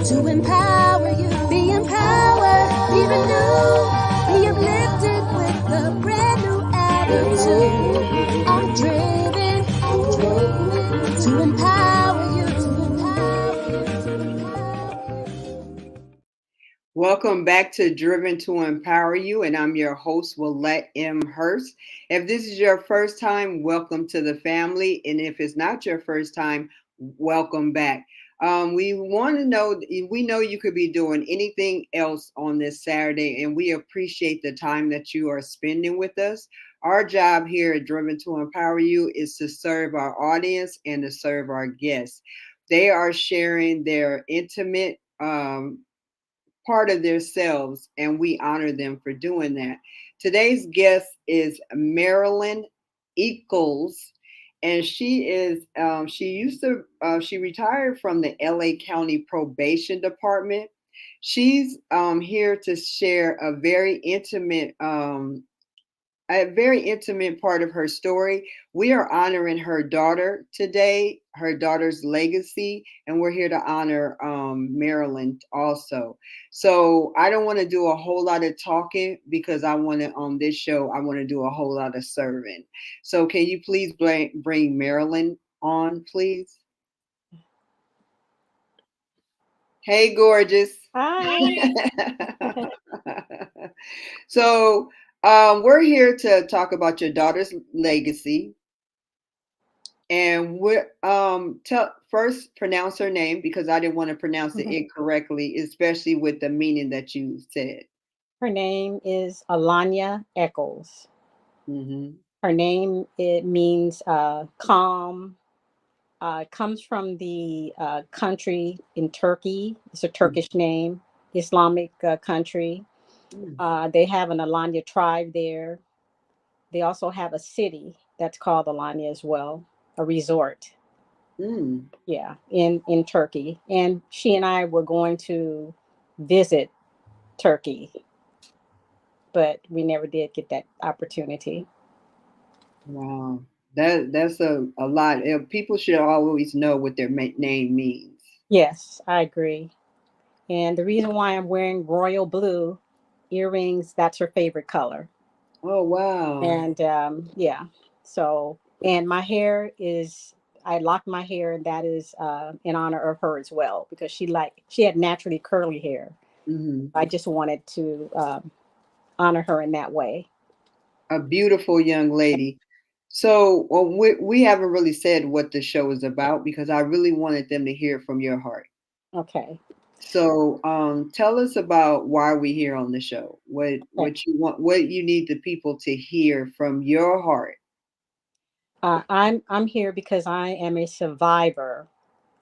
to empower you. Be empowered, be renewed, be uplifted with a brand new attitude. I'm driven to empower you, to empower you, to empower you. Welcome back to Driven to Empower You, and I'm your host, Willette Hurst. If this is your first time, welcome to the family, and if it's not your first time, welcome back. We want to know, we know you could be doing anything else on this Saturday, and we appreciate the time that you are spending with us. Our job here at Driven to Empower You is to serve our audience and to serve our guests. They are sharing their intimate part of themselves, and we honor them for doing that. Today's guest is Marilyn Eccles, and she retired from the LA County Probation Department. She's here to share a very intimate part of her story. We are honoring her daughter today, her daughter's legacy, and we're here to honor Marilyn also. So I don't want to do a whole lot of talking because I want to, on this show, I want to do a whole lot of serving. So can you please bring Marilyn on, please? Hey, gorgeous. Hi. So we're here to talk about your daughter's legacy, and we're tell first pronounce her name because I didn't want to pronounce it incorrectly, especially with the meaning that you said. Her name is Alanya Eccles. Hmm. Her name, it means calm. Comes from the country in Turkey. It's a Turkish name, Islamic country. They have an Alanya tribe there. They also have a city that's called Alanya as well, a resort. Mm. Yeah, in Turkey. And she and I were going to visit Turkey, but we never did get that opportunity. Wow, that's a lot. People should always know what their name means. Yes, I agree. And the reason why I'm wearing royal blue earrings, that's her favorite color. Oh, wow. And yeah, so, and my hair is, I locked my hair, and that is in honor of her as well, because she had naturally curly hair. Hmm. I just wanted to honor her in that way. A beautiful young lady. So, well, we haven't really said what the show is about because I really wanted them to hear from your heart. Okay. So, tell us about why we're here on the show. Okay. What you want, what you need the people to hear from your heart. I'm here because I am a survivor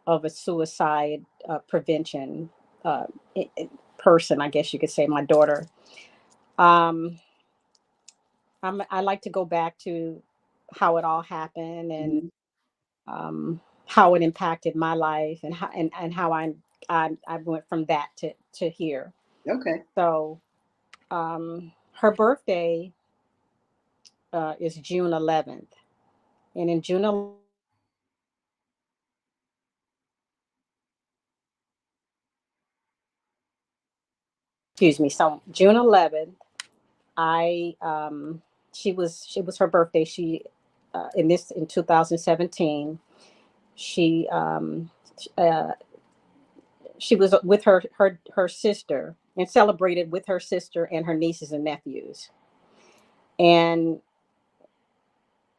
of a suicide prevention uh, person, I guess you could say. My daughter. Um, I like to go back to how it all happened, and Hmm. how it impacted my life, and how I went from that to here. Okay. So her birthday is June 11th, and in June 11th, excuse me. So June 11th, I she was her birthday. She in 2017, she uh, she was with her sister, and celebrated with her sister and her nieces and nephews. And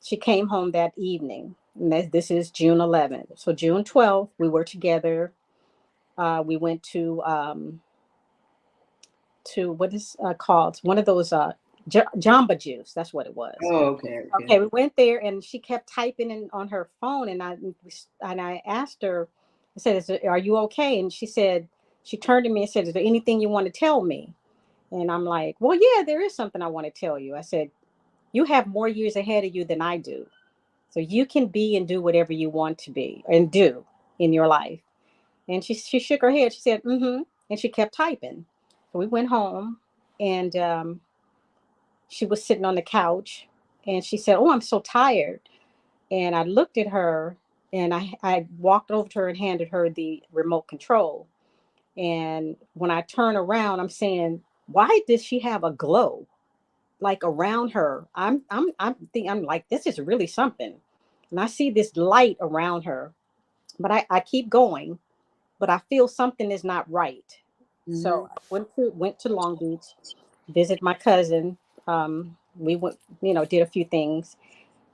she came home that evening. And this is June 11th. So June 12th, we were together. We went to what is called one of those Jamba Juice. That's what it was. Oh, okay. Okay. Okay, we went there, and she kept typing in on her phone, and I asked her, I said, "Are you okay?" And she said, she turned to me and said, "Is there anything you want to tell me?" And I'm like, "Well, yeah, there is something I want to tell you." I said, "You have more years ahead of you than I do, so you can be and do whatever you want to be and do in your life." And she shook her head. She said, "Mm-hmm," and she kept typing. So we went home, and she was sitting on the couch, and she said, "Oh, I'm so tired." And I looked at her, and I walked over to her and handed her the remote control. And when I turn around, I'm saying, why does she have a glow like around her? I'm like, this is really something. And I see this light around her, but I keep going, but I feel something is not right. Mm-hmm. So I went to Long Beach, visit my cousin. We went, did a few things,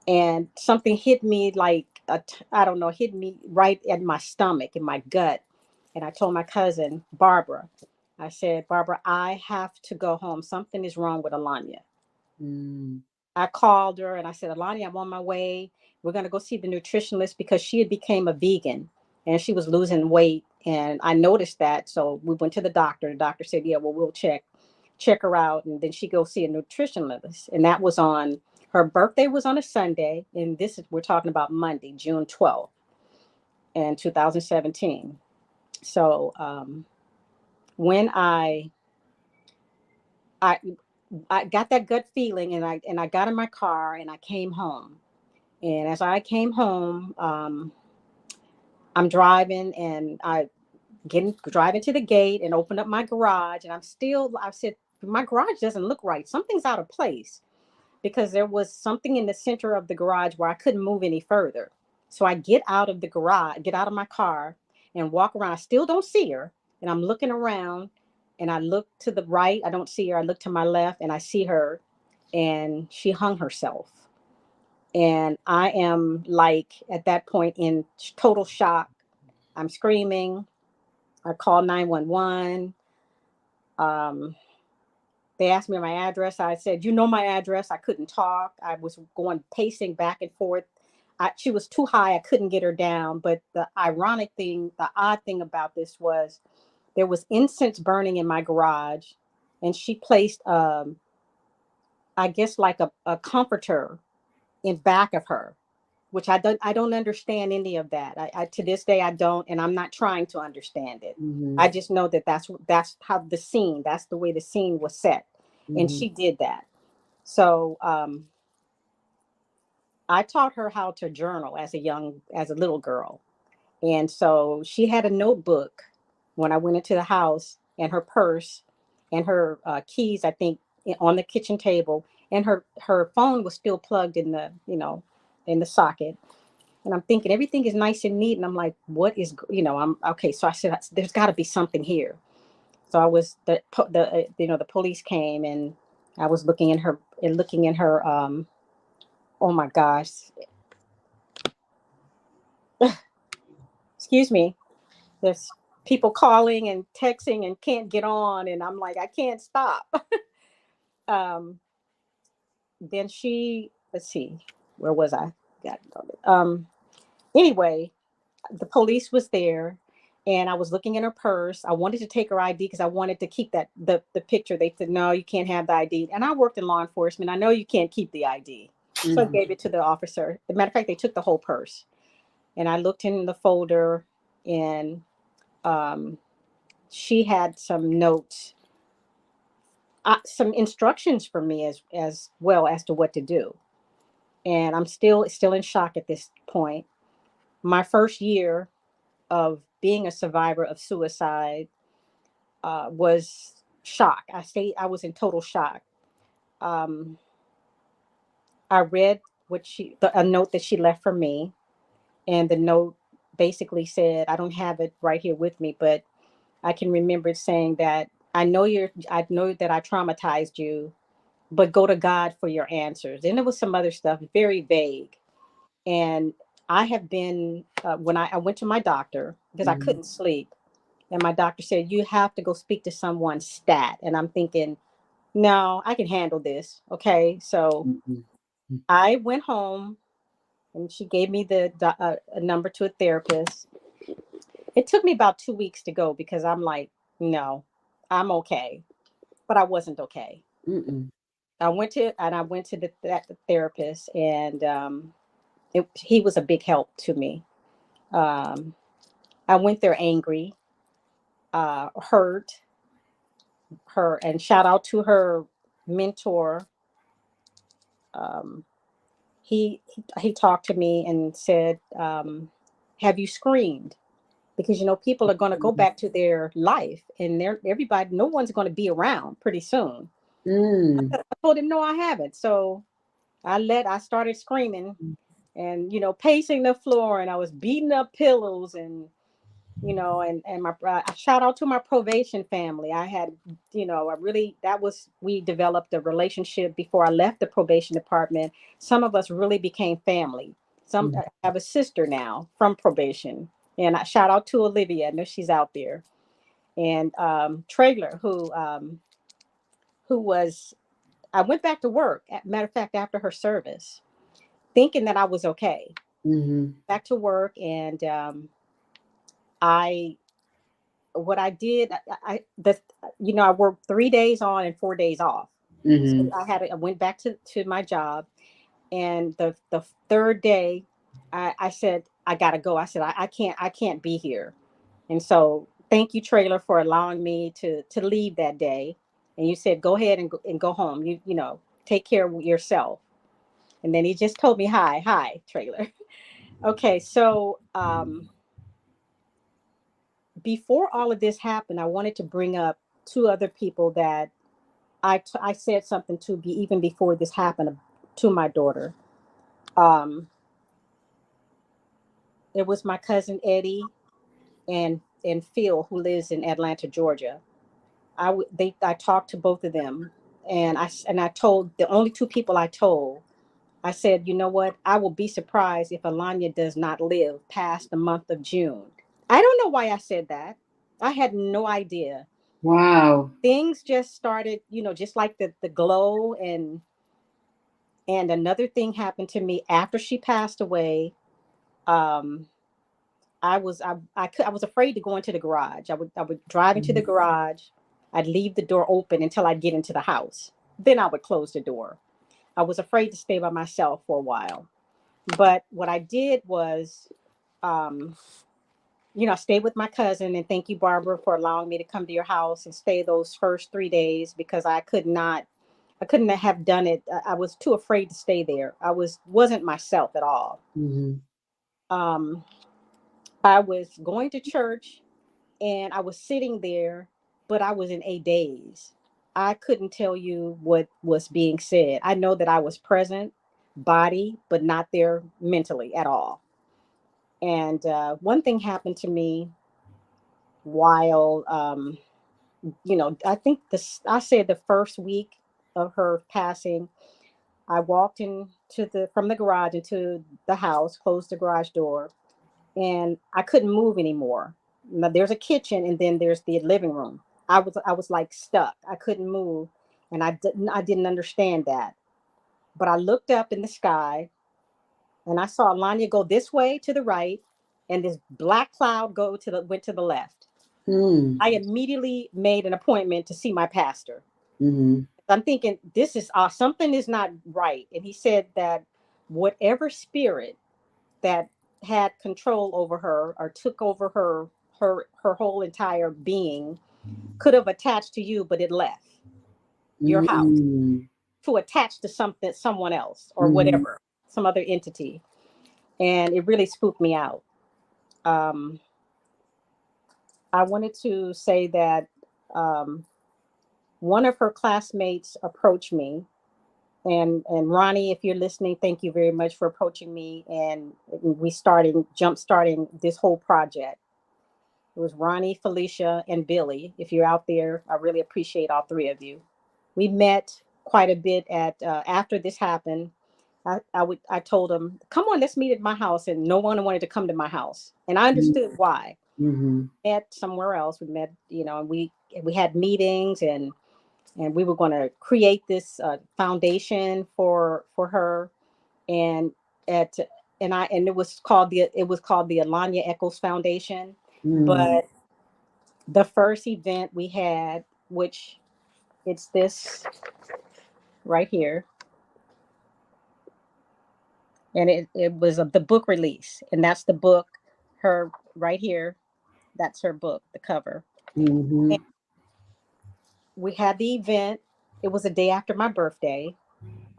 and something hit me like I don't know, hit me right at my stomach, in my gut. And I told my cousin Barbara, I said, Barbara, I have to go home. Something is wrong with Alanya. Mm-hmm. I called her and I said, Alanya, I'm on my way. We're going to go see the nutritionist, because she had became a vegan and she was losing weight. And I noticed that. So we went to the doctor. The doctor said, yeah, well, we'll check her out. And then she go see a nutritionist. And that was on, her birthday was on a Sunday. And we're talking about Monday, June 12th in 2017. So when I, I got that gut feeling, and I got in my car and I came home. And as I came home, I'm driving, and I driving to the gate and open up my garage. And I said, my garage doesn't look right. Something's out of place, because there was something in the center of the garage where I couldn't move any further. So I get out of the garage, get out of my car and walk around. I still don't see her. And I'm looking around, and I look to the right. I don't see her. I look to my left and I see her, and she hung herself. And I am like, at that point, in total shock. I'm screaming. I called 911. Um, they asked me my address. I said, you know my address. I couldn't talk. I was going pacing back and forth. She was too high. I couldn't get her down. But the odd thing about this was, there was incense burning in my garage, and she placed, I guess, like a comforter in back of her, which I don't understand any of that. I to this day I don't, and I'm not trying to understand it. Mm-hmm. I just know that that's how that's the way the scene was set, and Mm-hmm. she did that. So I taught her how to journal as a little girl, and so she had a notebook when I went into the house, and her purse, and her keys, I think, on the kitchen table, and her phone was still plugged in in the socket. And I'm thinking everything is nice and neat. And I'm like, what is, I'm okay. So I said, there's got to be something here. So I was, the police came, and I was looking in her, oh my gosh, excuse me. There's people calling and texting and can't get on. And I'm like, I can't stop. um, then let's see, where was I? Anyway, the police was there, and I was looking in her purse. I wanted to take her ID, because I wanted to keep the picture. They said, no, you can't have the ID. And I worked in law enforcement. I know you can't keep the ID. So I Mm-hmm. gave it to the officer. As a matter of fact, they took the whole purse. And I looked in the folder, and um, she had some notes, some instructions for me, as well, as to what to do. And I'm still in shock at this point. My first year of being a survivor of suicide was shock. I was in total shock. Um, I read a note that she left for me, and the note basically said, I don't have it right here with me, but I can remember it saying that, I know that I traumatized you, but go to God for your answers. And there was some other stuff, very vague. And I have been, when I went to my doctor, because I Mm-hmm. couldn't sleep. And my doctor said, you have to go speak to someone stat. And I'm thinking, no, I can handle this. Okay. So Mm-hmm. I went home, and she gave me a number to a therapist. It took me about 2 weeks to go, because I'm like, no, I'm okay. But I wasn't okay. Mm-hmm. I went to the therapist, and he was a big help to me. Um, I went there angry, hurt her, and shout out to her mentor. Um, he talked to me and said, "Have you screamed?" because people are going to go back to their life, and no one's going to be around pretty soon. Mm. I told him, no, I haven't. So I started screaming and, pacing the floor, and I was beating up pillows, and, and I shout out to my probation family. I had, we developed a relationship before I left the probation department. Some of us really became family. I have a sister now from probation, and I shout out to Olivia. I know she's out there, and Trailer, who was, I went back to work. Matter of fact, after her service, thinking that I was okay. Mm-hmm. Back to work, and I what I did, I worked 3 days on and 4 days off. So Mm-hmm. I went back to my job, and the third day, I said I gotta go. I said I can't be here, and so thank you, Trailer, for allowing me to leave that day. And you said go ahead and go home. Take care of yourself. And then he just told me hi, Trailer. Okay, so before all of this happened, I wanted to bring up two other people that I said something to be even before this happened to my daughter. Um, it was my cousin Eddie and Phil, who lives in Atlanta, Georgia. I talked to both of them, and I told the only two people I told. I said, you know what? I will be surprised if Alanya does not live past the month of June. I don't know why I said that. I had no idea. Wow. Things just started, just like the glow, and another thing happened to me after she passed away. Um, I was afraid to go into the garage. I would drive into the Mm-hmm. garage. I'd leave the door open until I'd get into the house. Then I would close the door. I was afraid to stay by myself for a while. But what I did was, um, I stayed with my cousin, and thank you, Barbara, for allowing me to come to your house and stay those first 3 days, because I couldn't have done it. I was too afraid to stay there. Wasn't myself at all. Mm-hmm. Um, I was going to church, and I was sitting there, but I was in a daze. I couldn't tell you what was being said. I know that I was present, body, but not there mentally at all. And one thing happened to me while, I think I said the first week of her passing, I walked from the garage into the house, closed the garage door, and I couldn't move anymore. Now, there's a kitchen, and then there's the living room. I was like stuck. I couldn't move, and I didn't understand that. But I looked up in the sky, and I saw Lanya go this way to the right, and this black cloud went to the left. Mm. I immediately made an appointment to see my pastor. Mm-hmm. I'm thinking this is something is not right, and he said that whatever spirit that had control over her or took over her whole entire being could have attached to you, but it left your house Mm. to attach to someone else or Mm-hmm. whatever, some other entity. And it really spooked me out. um, I wanted to say that um, one of her classmates approached me, and Ronnie, if you're listening, thank you very much for approaching me, and jump starting this whole project. It was Ronnie, Felicia, and Billy. If you're out there, I really appreciate all three of you. We met quite a bit at after this happened. I told them, come on, let's meet at my house, and no one wanted to come to my house, and I understood why. Mm-hmm. Met somewhere else. We met, and we had meetings, and we were going to create this foundation for her, and at and it was called the Alanya Echoes Foundation. Mm-hmm. But the first event we had, which it's this right here, and it was the book release, and that's the book, her right here, that's her book, the cover. Mm-hmm. And we had the event. It was a day after my birthday.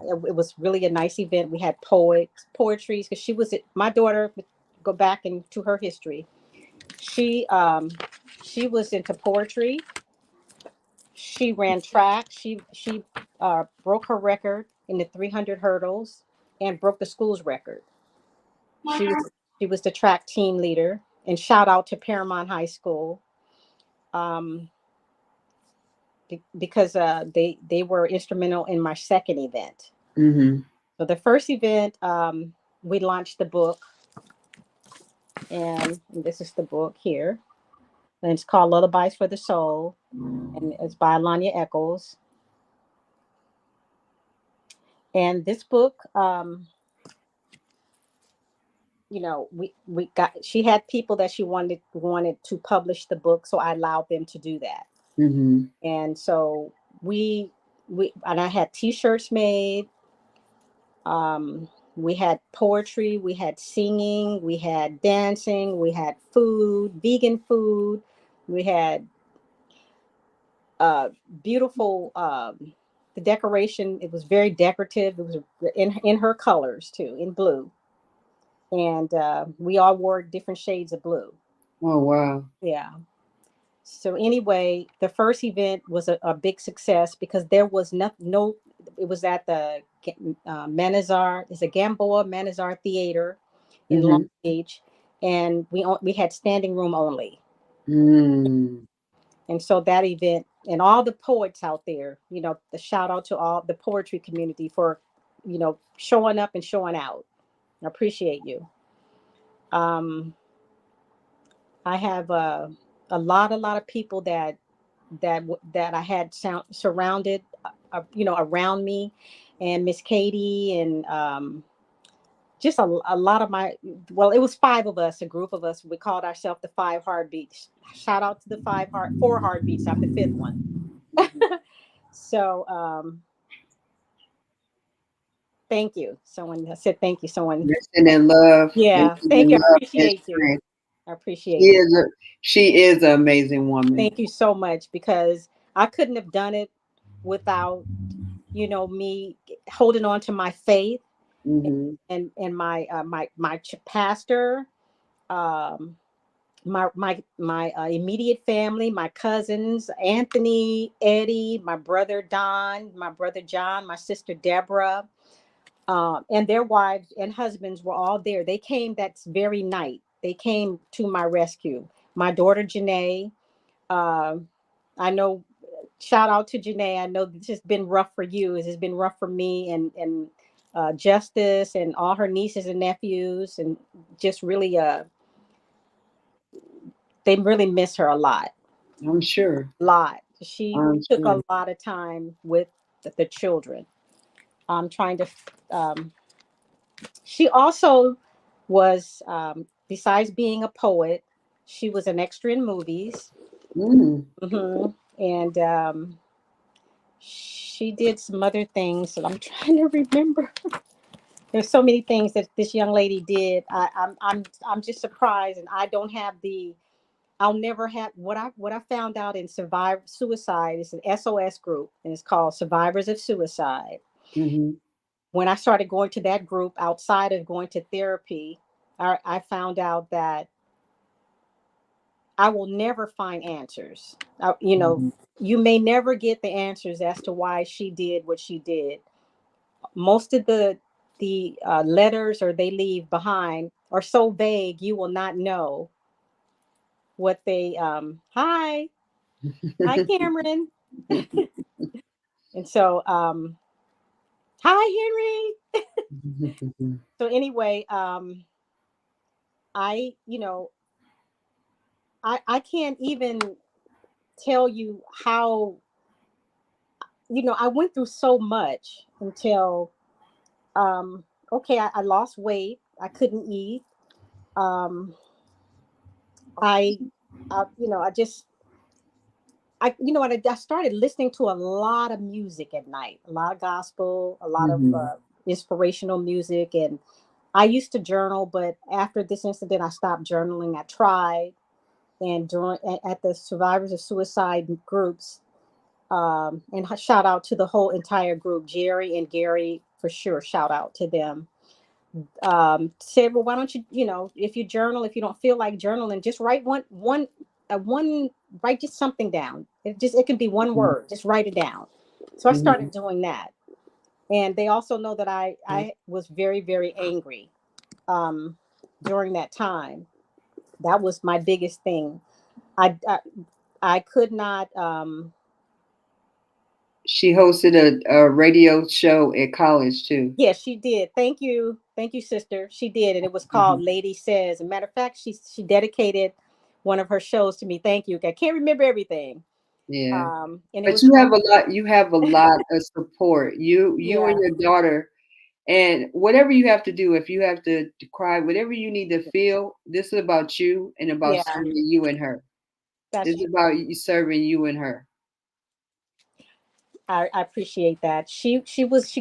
It was really a nice event. We had poetry, because my daughter, go back into her history. She she was into poetry. She ran track. She broke her record in the 300 hurdles and broke the school's record. She was she was the track team leader. And shout out to Paramount High School, um, because they were instrumental in my second event. Mm-hmm. So the first event, we launched the book, and this is the book here, and it's called Lullabies for the Soul, and it's by Alanya Eccles. And this book, we got she had people that she wanted to publish the book, so I allowed them to do that. Mm-hmm. And so we and I had T-shirts made. We had poetry, we had singing, we had dancing, we had food, vegan food, we had uh, beautiful. The decoration, it was very decorative. It was in her colors too, in blue, and we all wore different shades of blue. Oh, wow. Yeah. So anyway, the first event was a big success because there was no. It was at the Manizar. It's a Gamboa Manizar Theater in Long Mm-hmm. Beach, and we had standing room only. Mm. And so that event and all the poets out there, the shout out to all the poetry community for, showing up and showing out. I appreciate you. Um, I have a lot of people that I had surrounded, around me, and Miss Katie, and just a lot of my. Well, it was five of us, a group of us. We called ourselves the Five Heartbeats. Shout out to the four heartbeats. I'm the fifth one. So thank you. Someone said thank you. Someone, Listen in love. yeah, Listen thank in you. I love and appreciate you. strength. I She appreciate you. is a she is an amazing woman. Thank you so much because I couldn't have done it without, me holding on to my faith, Mm-hmm. and my pastor, um, my immediate family, my cousins, Anthony, Eddie, my brother Don, my brother John, my sister Deborah, and their wives and husbands were all there. They came that very night. They came to my rescue. My daughter Janae. Um, I know. Shout out to Janae. I know this has been rough for you. This has been rough for me, and Justice and all her nieces and nephews, and just really they really miss her a lot. I'm sure. Lot. She I'm took sure. a lot of time with the children. I'm trying to. Um, she also was, besides being a poet, she was an extra in movies. Mm. And she did some other things that I'm trying to remember. There's so many things that this young lady did. I'm just surprised, and I don't have the. I'll never have what I found out in survivor suicide is an SOS group, and it's called Survivors of Suicide. Mm-hmm. When I started going to that group outside of going to therapy, I found out that I will never find answers. Mm-hmm. You may never get the answers as to why she did what she did. Most of the letters or they leave behind are so vague you will not know what they. Hi Cameron, and so hi Henry. So anyway, I you know I can't even tell you how, I went through so much until, okay, I lost weight. I couldn't eat. Um, I, I just, I started listening to a lot of music at night, a lot of gospel, a lot of Mm-hmm. inspirational music. And I used to journal, but after this incident, I stopped journaling. I tried. And at the survivors of suicide groups, and shout out to the whole entire group, Jerry and Gary, for sure. Shout out to them. said, well, why don't you, if you journal, if you don't feel like journaling, just write one, write just something down. It can be one Mhm. word, just write it down. So I started Mhm. doing that. And they also know that I was very, very angry um, during that time. That was my biggest thing. I could not, She hosted a radio show at college too. yes, she did. Thank you, sister. She did. And it was called Mhm. Lady Says. As a matter of fact, she dedicated one of her shows to me. Thank you. I can't remember everything. Yeah. And it But was called, you have a lot of support. You and yeah, your daughter, and whatever you have to do, if you have to cry, whatever you need to feel, this is about you and about yeah, serving you and her. This that's is about you serving you and her. I appreciate that. She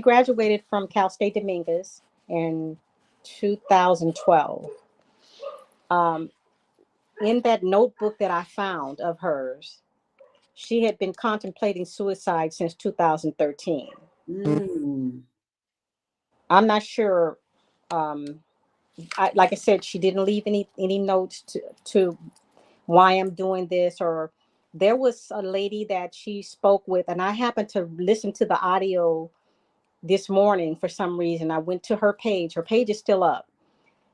graduated from Cal State Dominguez in 2012. Um, in that notebook that I found of hers, she had been contemplating suicide since 2013. Mm. I'm not sure. Um, like I said, she didn't leave any notes to why I'm doing this. Or there was a lady that she spoke with, and I happened to listen to the audio this morning for some reason. I went to her page. Her page is still up,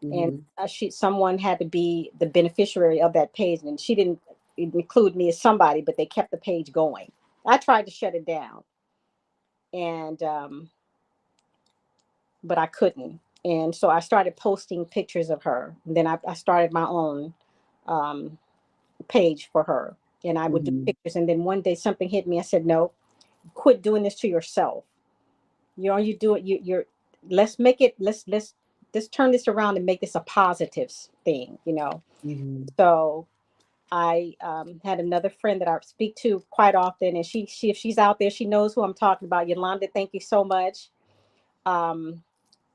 and Mhm. someone had to be the beneficiary of that page, and she didn't include me as somebody, but they kept the page going. I tried to shut it down, and but I couldn't. And so I started posting pictures of her. And then I started my own um, page for her, and I would do Mhm. pictures. And then one day something hit me. I said, "No, quit doing this to yourself. You do it. You're let's make it. Let's turn this around and make this a positive thing. Mhm. So I had another friend that I speak to quite often, and she if she's out there, she knows who I'm talking about. Yolanda, thank you so much. Um,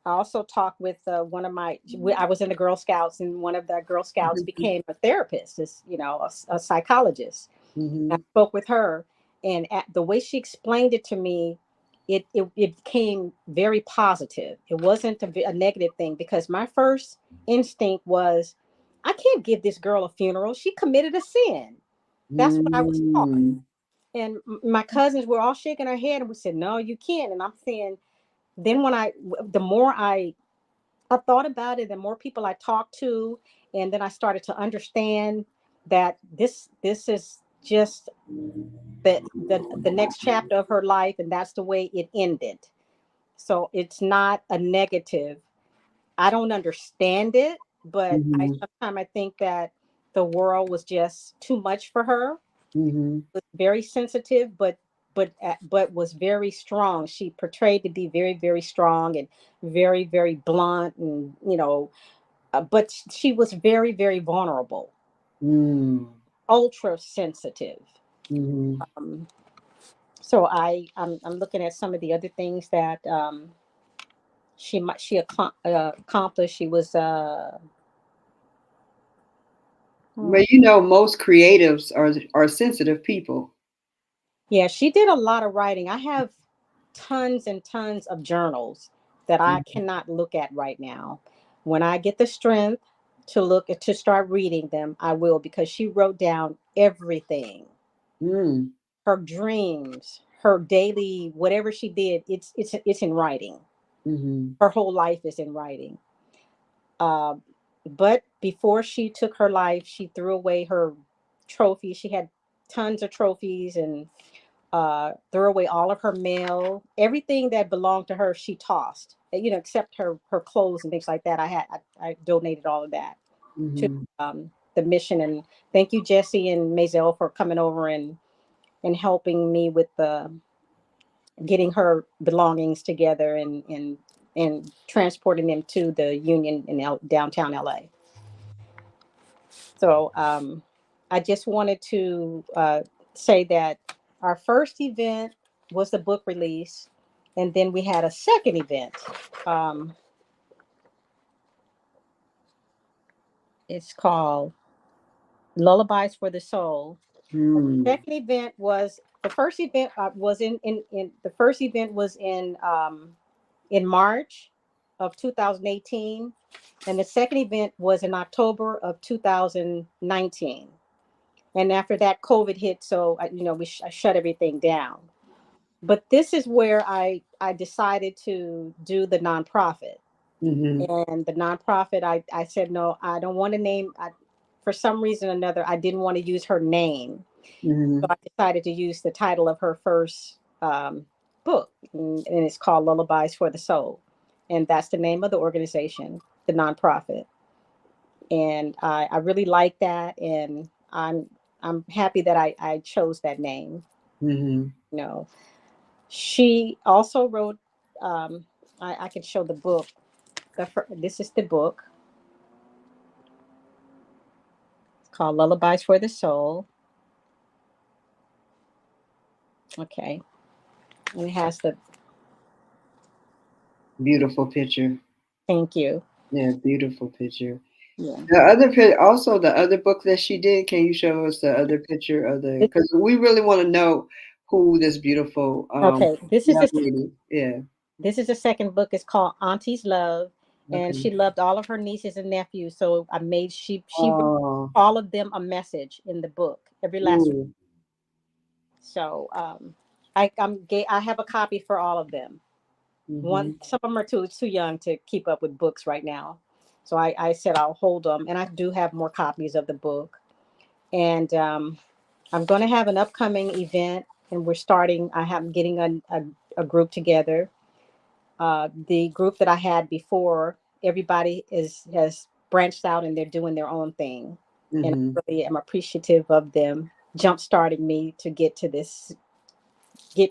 I also talked with one of I was in the Girl Scouts, and one of the Girl Scouts Mhm. became a therapist, a psychologist. I Mhm. spoke with her, and the way she explained it to me, it became very positive. It wasn't a negative thing, because my first instinct was, I can't give this girl a funeral. She committed a sin. That's what I was taught. Mm. And my cousins were all shaking our head, and we said, no, you can't. And I'm saying, then the more I thought about it, the more people I talked to, and then I started to understand that this is just the next chapter of her life, and that's the way it ended. So it's not a negative. I don't understand it, but I Mhm. sometimes I think that the world was just too much for her. Mhm. Was very sensitive, but was very strong. She portrayed to be very, very strong and very, very blunt, and but she was very, very vulnerable, Mm. ultra sensitive. Mhm. Um, so I'm looking at some of the other things that accomplished. She was hmm, But most creatives are sensitive people. yeah, she did a lot of writing. I have tons and tons of journals that I Mhm. cannot look at right now. When I get the strength to start reading them, I will, because she wrote down everything. Mm. Her dreams, her daily whatever she did, it's in writing. Mhm. Her whole life is in writing. Uh, but before she took her life, she threw away her trophies. She had tons of trophies, and threw away all of her mail, everything that belonged to her. She tossed, except her clothes and things like that. I donated all of that to Mhm. the mission. And thank you, Jesse and Maisel, for coming over and helping me with the getting her belongings together, and transporting them to the Union in downtown LA. So I just wanted to say that our first event was the book release, and then we had a second event. Um, it's called Lullabies for the Soul. Mm. Second event was the first event was in the first event was in March of 2018, and the second event was in October of 2019. And after that, COVID hit, so I shut everything down. But this is where I decided to do the nonprofit. And the nonprofit, I said, no, I don't want to name. For some reason or another, I didn't want to use her name. So I decided to use the title of her first book, and it's called Lullabies for the Soul. And that's the name of the organization, the nonprofit. And I really like that. And I'm happy that I chose that name. She also wrote, I can show the book. This is the book. It's called Lullabies for the Soul. Okay. And it has the beautiful picture. Thank you. Yeah, beautiful picture. Yeah. Also the other book that she did. Can you show us the other picture of the? Because we really want to know who this beautiful okay. This is lady. Yeah. This is the second book. It's called Auntie's Love, and she loved all of her nieces and nephews. So I made she wrote all of them a message in the book, every last one. So I have a copy for all of them. Some of them are too young to keep up with books right now. So I said I'll hold them, and I do have more copies of the book. And I'm going to have an upcoming event, and we're starting. I'm getting a group together. The group that I had before, everybody has branched out and they're doing their own thing. And I really am appreciative of them jump starting me to get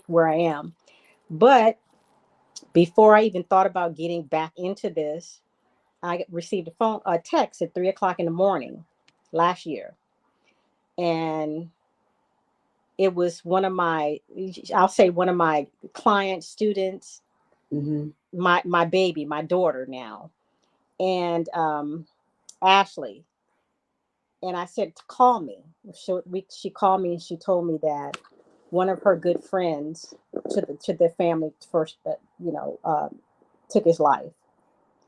where I am. But before I even thought about getting back into this, I received a text at 3:00 in the morning last year. And it was one of my client students, my baby, my daughter now, and Ashley. And I said to call me. She called me and she told me that one of her good friends to the family first, took his life.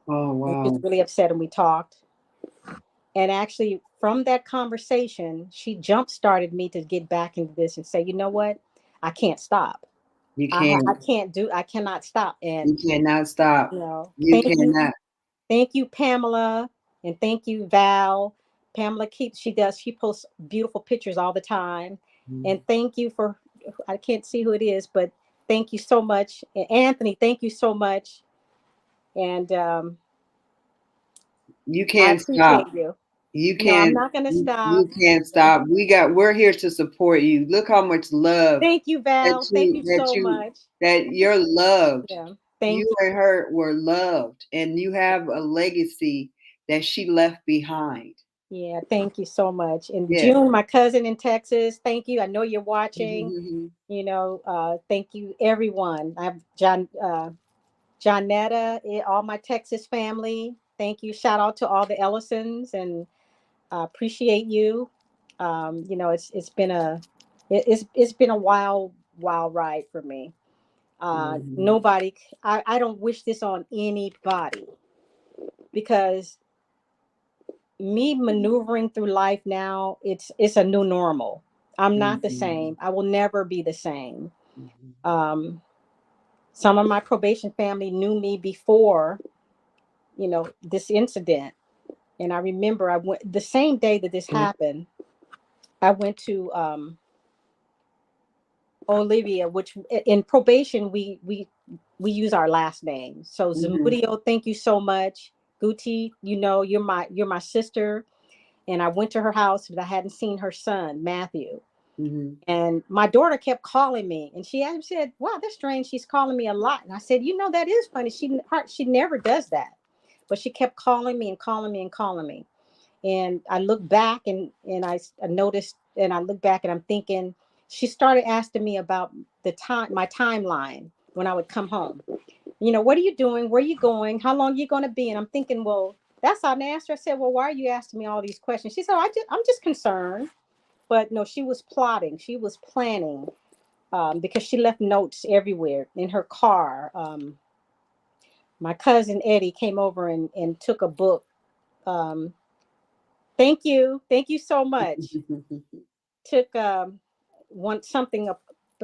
Oh wow! And she was really upset, and we talked. And actually, from that conversation, she jump started me to get back into this and say, you know what, I can't stop. You can't. I cannot stop. And you cannot stop. You cannot. Thank you, Pamela, and thank you, Val. Pamela she posts beautiful pictures all the time. And thank you for, I can't see who it is, but thank you so much. And Anthony, thank you so much. And you can't stop. You can't. I'm not going to stop. You can't stop. We're here to support you. Look how much love. Thank you, Val. Thank you so much. That you're loved. Yeah. Thank you. And her were loved, and you have a legacy that she left behind. Yeah, thank you so much. And June, my cousin in Texas, thank you. I know you're watching. Thank you, everyone. I have Johnetta, all my Texas family. Thank you. Shout out to all the Ellisons, and appreciate you. It's been a wild ride for me. Nobody, I don't wish this on anybody, because me maneuvering through life now, it's a new normal. I'm not the same. I will never be the same. Some of my probation family knew me before, this incident. And I remember I went the same day that this happened. I went to Olivia, which in probation we use our last name. So Zamudio, thank you so much. Guti, you're my sister. And I went to her house, but I hadn't seen her son, Matthew. And my daughter kept calling me, and she said, wow, that's strange. She's calling me a lot. And I said, that is funny. She never does that. But she kept calling me and calling me and calling me. And I look back and I noticed, and I look back and I'm thinking, she started asking me about my timeline when I would come home. What are you doing? Where are you going? How long are you going to be? And I'm thinking, well, that's how I asked her. I said, well, why are you asking me all these questions? She said, I'm just concerned. But no, she was plotting. She was planning, because she left notes everywhere in her car. my cousin Eddie came over and took a book. Thank you so much. Took a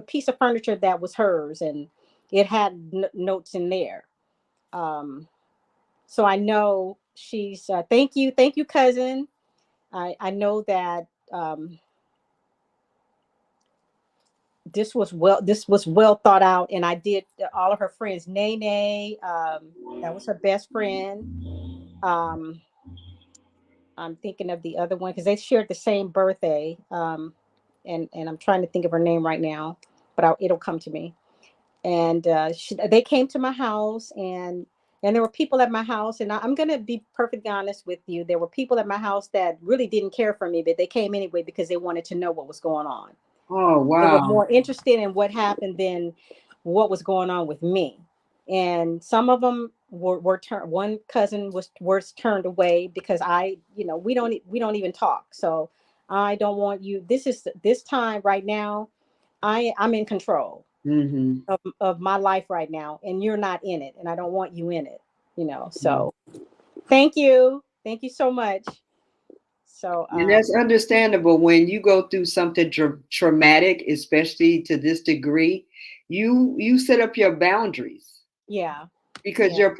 piece of furniture that was hers, and it had notes in there. So I know she's. Thank you, cousin. I know that this was well thought out, and I did all of her friends. Nene, that was her best friend. I'm thinking of the other one because they shared the same birthday. And I'm trying to think of her name right now, but it'll come to me. And they came to my house, and there were people at my house, and I'm going to be perfectly honest with you. There were people at my house that really didn't care for me, but they came anyway because they wanted to know what was going on. Oh, wow. They were more interested in what happened than what was going on with me. And some of them were turned. One cousin was turned away because we don't even talk. So I don't want you. This time right now, I'm in control of my life right now, and you're not in it, and I don't want you in it. So thank you so much. So and that's understandable when you go through something traumatic, especially to this degree. You set up your boundaries. Yeah. Because you're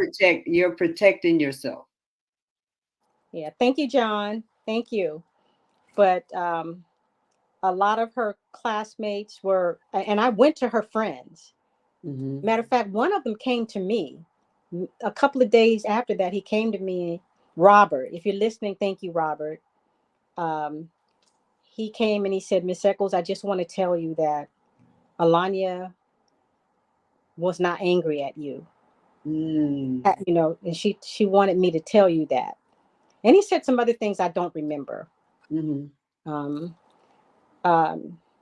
protecting yourself. Yeah. Thank you, John. Thank you. But a lot of her classmates were, and I went to her friends. Matter of fact, one of them came to me a couple of days after that. He came to me, Robert. If you're listening, thank you, Robert. He came and he said, Miss Eccles, I just want to tell you that Alanya was not angry at you. And she wanted me to tell you that. And he said some other things I don't remember.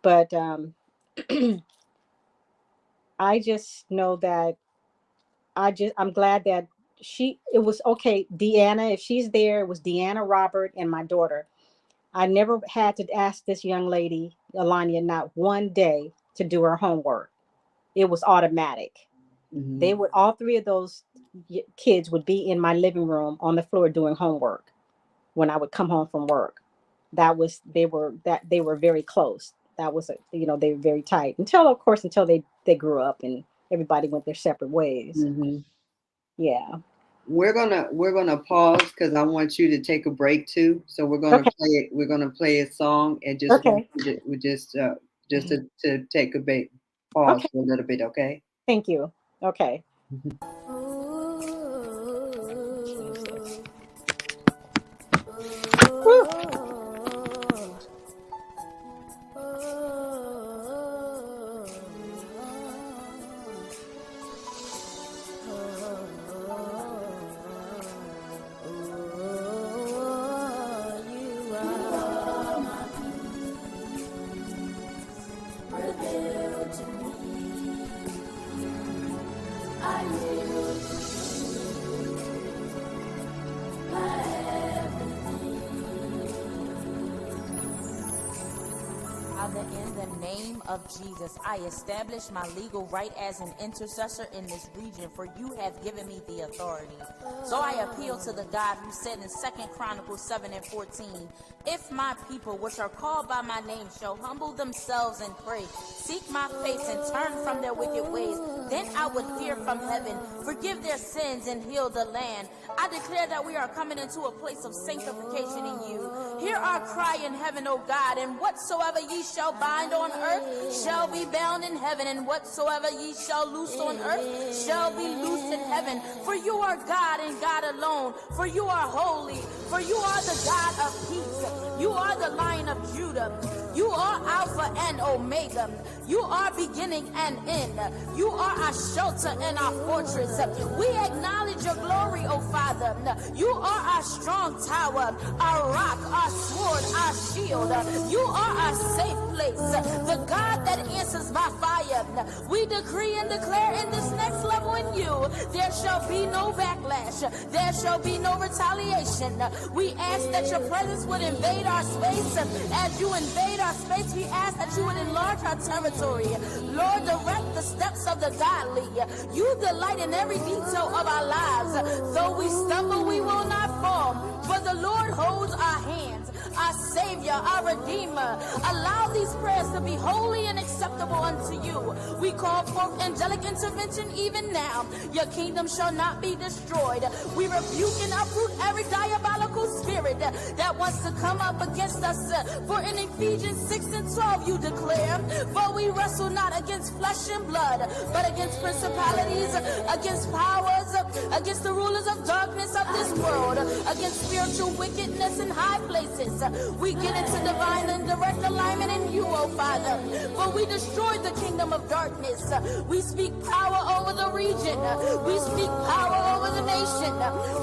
But I just know that I'm glad that it was okay. Deanna, if she's there, it was Deanna, Robert, and my daughter. I never had to ask this young lady, Alanya, not one day to do her homework. It was automatic. They would, all three of those kids would be in my living room on the floor doing homework when I would come home from work. They were very close. That was they were very tight until they grew up and everybody went their separate ways. Yeah. We're gonna pause because I want you to take a break too. So we're gonna play it. We're gonna play a song and just to take a pause for a little bit. Okay. Thank you. Okay. In the name of Jesus, I establish my legal right as an intercessor in this region, for you have given me the authority. So I appeal to the God who said in 2 Chronicles 7:14, if my people, which are called by my name, shall humble themselves and pray, seek my face and turn from their wicked ways, then I would hear from heaven, forgive their sins and heal the land. I declare that we are coming into a place of sanctification in you. Hear our cry in heaven, O God, and whatsoever ye shall bind on earth shall be bound in heaven, and whatsoever ye shall loose on earth shall be loosed in heaven. For you are God and God alone, for you are holy, for you are the God of peace. You are the Lion of Judah. You are Alpha and Omega. You are beginning and end. You are our shelter and our fortress. We acknowledge your glory, O Father. You are our strong tower, our rock, our sword, our shield. You are our safe place, the God that answers by fire. We decree and declare in this next level in you, there shall be no backlash. There shall be no retaliation. We ask that your presence would invade our space. As you invade our space, we ask that you would enlarge enlarge our territory. Lord, direct the steps of the godly. You delight in every detail of our lives. Though we stumble, we will not fall, for the Lord holds our hands. Our Savior, our Redeemer. Allow these prayers to be holy and acceptable unto you. We call forth angelic intervention even now. Your kingdom shall not be destroyed. We rebuke and uproot every diabolical spirit that wants to come up against us. For in Ephesians 6 and 12 you declare, for we wrestle not against flesh and blood, but against principalities, against powers, against the rulers of darkness of this world, against spiritual wickedness in high places. We get into divine and direct alignment in you, oh Father. For we destroyed the kingdom of darkness. We speak power over the region. We speak power over the nation.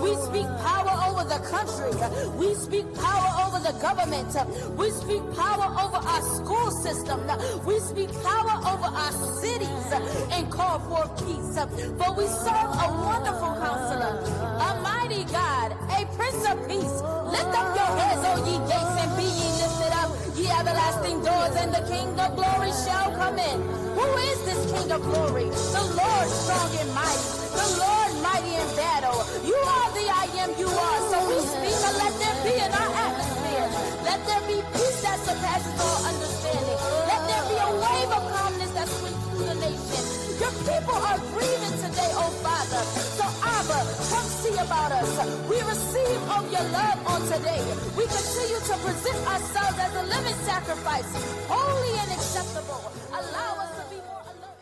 We speak power over the country. We speak power over the government. We speak power over our school system. We speak power over our cities and call for peace. For we serve a wonderful counselor, a mighty God, a prince of peace. Lift up your heads, O ye gates, and be ye lifted up, ye everlasting doors, and the King of glory shall come in. Who is this King of glory? The Lord strong and mighty, the Lord mighty in battle. You are the I am you are. So we speak and let there be in our atmosphere. Let there be peace that surpasses all understanding. Let there be a wave of calmness that sweeps through the nation. Your people are grieving today, oh Father. So Abba, come see about us. We receive of your love on today. We continue to present ourselves as a living sacrifice, holy and acceptable. Allow us to be more alert.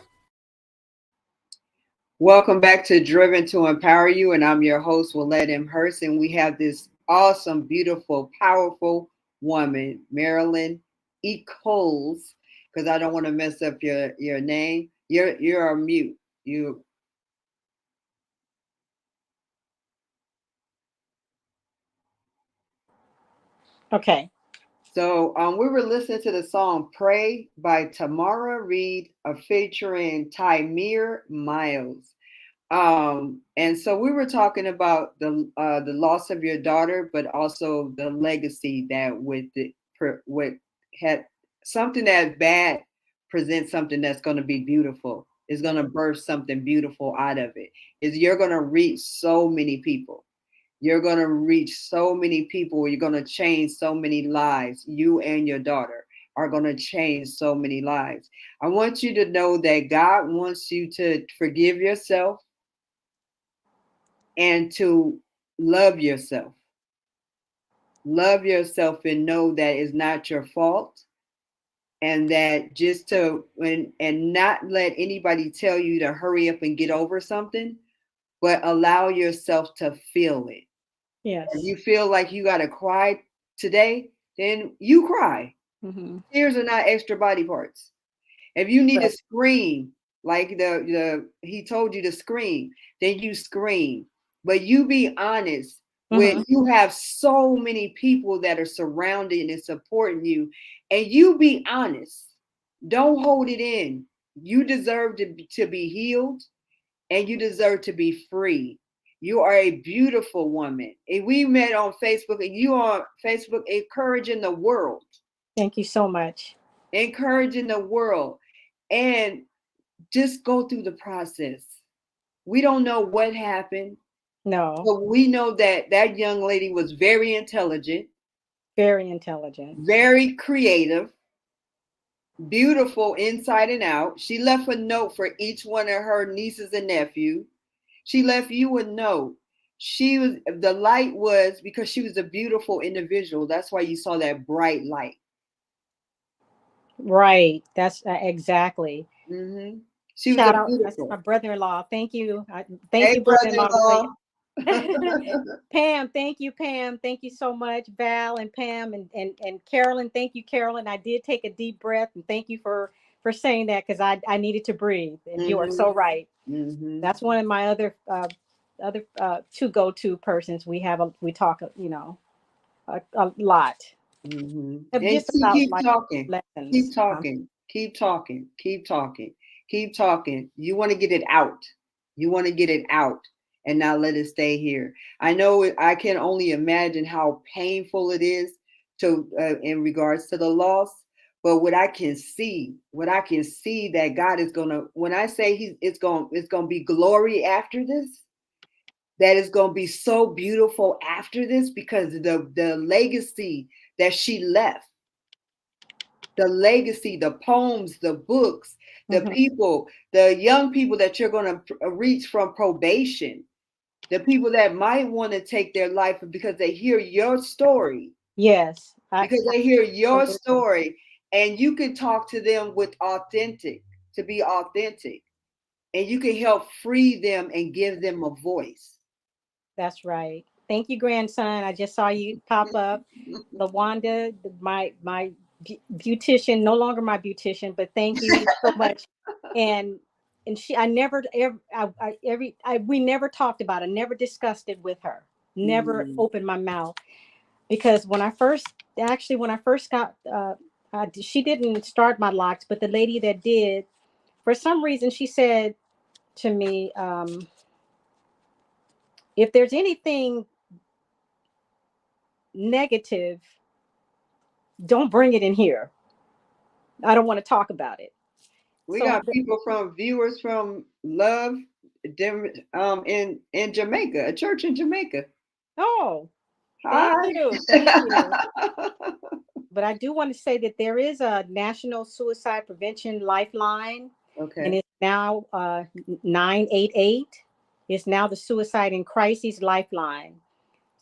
Welcome back to Driven to Empower You, and I'm your host, Willette Hurst, and we have this awesome, beautiful, powerful woman, Marilyn E. Coles, because I don't want to mess up your name. You're on mute. You. Okay. So we were listening to the song "Pray" by Tamara Reed, featuring Tymere Miles. And so we were talking about the loss of your daughter, but also the legacy that with had something that's bad presents something that's going to be beautiful. Is going to birth something beautiful out of it. Is you're going to reach so many people. You're going to reach so many people. You're going to change so many lives. You and your daughter are going to change so many lives. I want you to know that God wants you to forgive yourself and to love yourself. Love yourself and know that it's not your fault. And that just to, and not let anybody tell you to hurry up and get over something, but allow yourself to feel it. Yes. If you feel like you got to cry today, then you cry. Mm-hmm. Tears are not extra body parts. If you need Right. to scream, like he told you to scream, then you scream. But you be honest when you have so many people that are surrounding and supporting you, and you be honest. Don't hold it in. You deserve to be healed, and you deserve to be free. You are a beautiful woman. And we met on Facebook, and you are on Facebook encouraging the world. Thank you so much. Encouraging the world. And just go through the process. We don't know what happened. No. But we know that that young lady was very intelligent. Very intelligent. Very creative. Beautiful inside and out. She left a note for each one of her nieces and nephews. She left you a note. The light was because she was a beautiful individual. That's why you saw that bright light. Right. That's exactly. Mm-hmm. She Shout was out. That's beautiful. my brother-in-law. Thank you. Thank Hey, you, brother-in-law. brother-in-law. Pam, thank you, Pam. Thank you so much, Val and Pam and Carolyn. Thank you, Carolyn. I did take a deep breath, and thank you for saying that, because I needed to breathe. And you are so right. Mm-hmm. That's one of my other two go-to persons. We talk, a lot. Mm-hmm. Of And just about keep life talking. lessons. Keep talking. Keep talking. Keep talking. Keep talking. You want to get it out. You want to get it out and not let it stay here. I know I can only imagine how painful it is to in regards to the loss, But what I can see that God is gonna, when I say it's gonna be glory after this, that is gonna be so beautiful after this, because the legacy that she left, the legacy, the poems, the books, the people, the young people that you're gonna reach from probation, the people that might want to take their life because they hear your story. Yes. Because they hear your story, and you can talk to them with to be authentic, and you can help free them and give them a voice. That's right. Thank you, grandson. I just saw you pop up. LaWanda, my beautician, no longer my beautician, but thank you so much. And she, I never ever, we never talked about it, never discussed it with her, never opened my mouth, because when I first got, she didn't start my locks, but the lady that did, for some reason, she said to me, if there's anything negative, don't bring it in here. I don't want to talk about it. We So, got people from viewers from Love, in Jamaica, a church in Jamaica. oh, Hi. thank you. Thank you. But I do want to say that there is a National Suicide Prevention Lifeline, and Okay. it's now 988. It's now the Suicide and Crises Lifeline.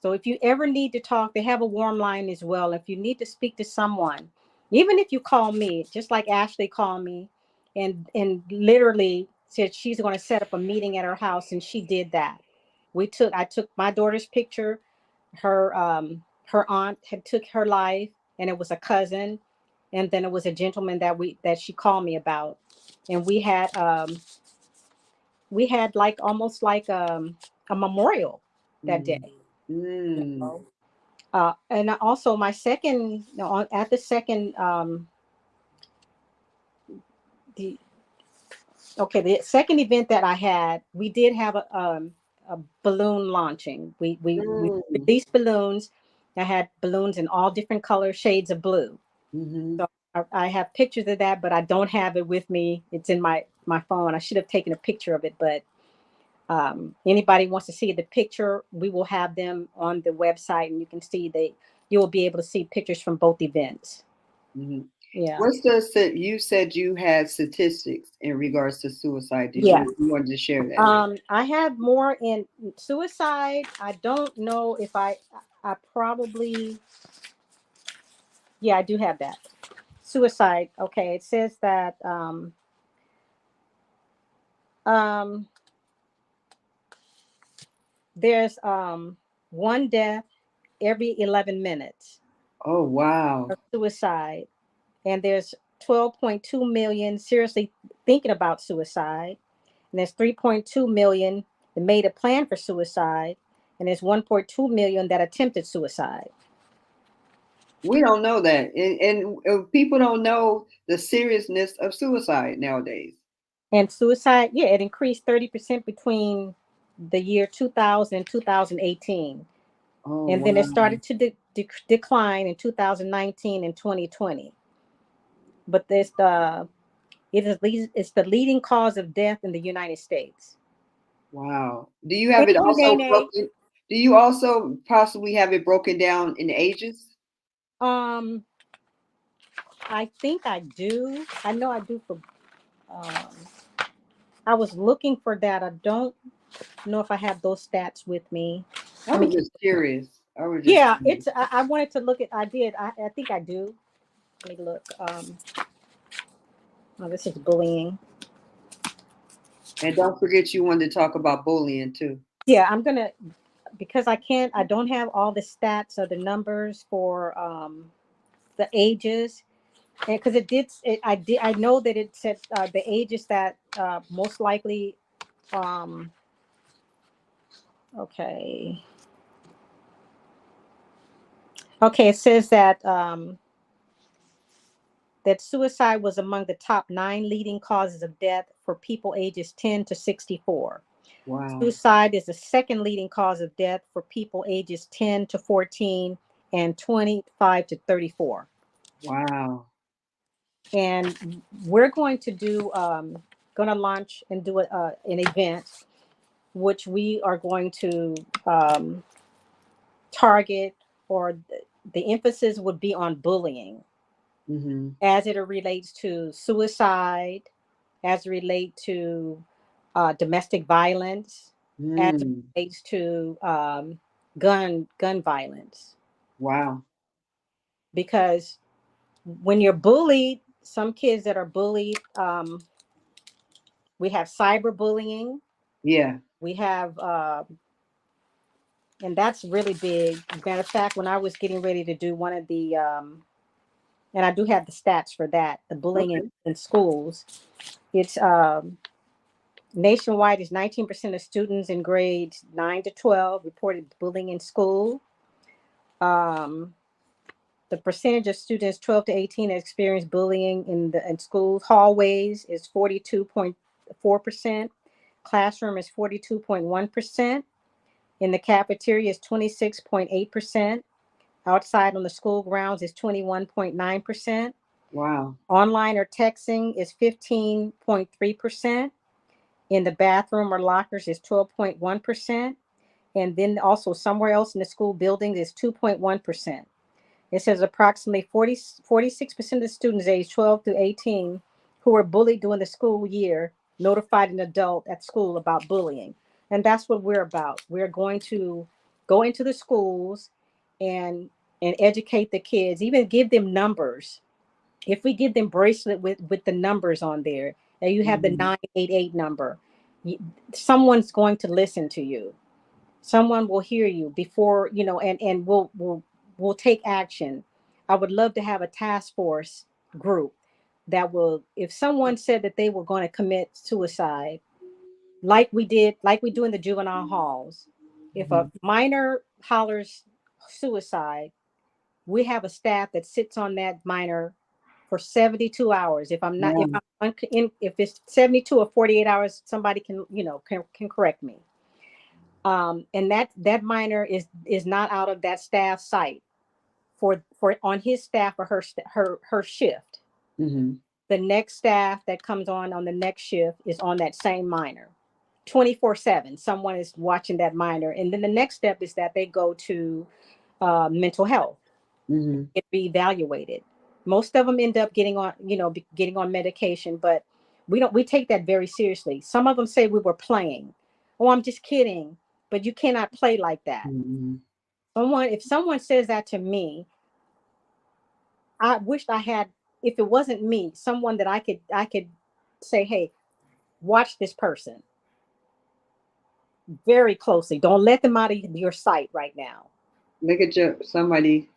So if you ever need to talk, they have a warm line as well. If you need to speak to someone, even if you call me, just like Ashley called me and literally said she's going to set up a meeting at her house, and she did that. I took my daughter's picture. Her aunt had took her life, and it was a cousin, and then it was a gentleman that she called me about, and we had like almost like a memorial that day. You Mm. know? And also my second, at the second, the the second event that I had, we did have a balloon launching. We Mm. released balloons. I had balloons in all different colors, shades of blue. Mm-hmm. So I have pictures of that, but I don't have it with me. It's in my phone. I should have taken a picture of it, but anybody wants to see the picture, we will have them on the website, and you can see you will be able to see pictures from both events. Mm-hmm. Yeah. You said you had statistics in regards to suicide. Yeah. You wanted to share that? I have more in suicide. I don't know if I probably, yeah, I do have that. Suicide. Okay. It says that, um, there's, one death every 11 minutes Oh, wow. of suicide. And there's 12.2 million seriously thinking about suicide. And there's 3.2 million that made a plan for suicide. And there's 1.2 million that attempted suicide. We don't know that. And people don't know the seriousness of suicide nowadays. And suicide, yeah, it increased 30% between the year 2000 and 2018. Oh, And then it wow. started to decline in 2019 and 2020. But it's the leading cause of death in the United States. Wow. Do you have Thank it you, also Dana. broken? Do you also possibly have it broken down in ages? Um, I think I do. I know I do for. Um, I was looking for that. I don't know if I have those stats with me. I Let me was keep just looking. curious. I was just Yeah, curious. I wanted to look at. I did. I think I do. Let me look. Oh, this is bullying. And don't forget you wanted to talk about bullying too. Yeah, I'm gonna, because I can't. I don't have all the stats or the numbers for the ages, and because it did. I did. I know that it said the ages that most likely. Um, okay. Okay, it says that suicide was among the top 9 leading causes of death for people ages 10 to 64. Wow. Suicide is the second leading cause of death for people ages 10 to 14 and 25 to 34. Wow. And we're going to do, going to launch and do an event, which we are going to target, or the emphasis would be on bullying, as it relates to suicide, as it relates to domestic violence, as it relates to gun violence. Wow. Because when you're bullied, some kids that are bullied, we have cyberbullying. Yeah. We have, and that's really big. Matter of fact, when I was getting ready to do one of the, and I do have the stats for that, the bullying Okay. in schools, it's nationwide is 19% of students in grades 9 to 12 reported bullying in school. The percentage of students 12 to 18 that experience bullying in school hallways is 42.4%. Classroom is 42.1%. In the cafeteria is 26.8%. Outside on the school grounds is 21.9%. Wow. Online or texting is 15.3%. In the bathroom or lockers is 12.1%. And then also somewhere else in the school buildings is 2.1%. It says approximately 46% of the students aged 12 to 18 who were bullied during the school year notified an adult at school about bullying. And that's what we're about. We're going to go into the schools and educate the kids, even give them numbers. If we give them bracelet with the numbers on there, and you have the 988 number, someone's going to listen to you. Someone will hear you before, and we'll take action. I would love to have a task force group that will, if someone said that they were going to commit suicide, like we do in the juvenile halls, if a minor hollers suicide, we have a staff that sits on that minor for 72 hours. If I'm not, Yeah. if it's 72 or 48 hours, somebody can, can correct me. And that minor is not out of that staff site for on his staff or her shift. The next staff that comes on the next shift is on that same minor 24/7. Someone is watching that minor. And then the next step is that they go to mental health, get reevaluated. Most of them end up getting on medication, but we take that very seriously. Some of them say we were playing. Oh, I'm just kidding. But you cannot play like that. If someone says that to me, I wished I had, if it wasn't me, someone that I could say, hey, watch this person very closely. Don't let them out of your sight right now. Look at somebody.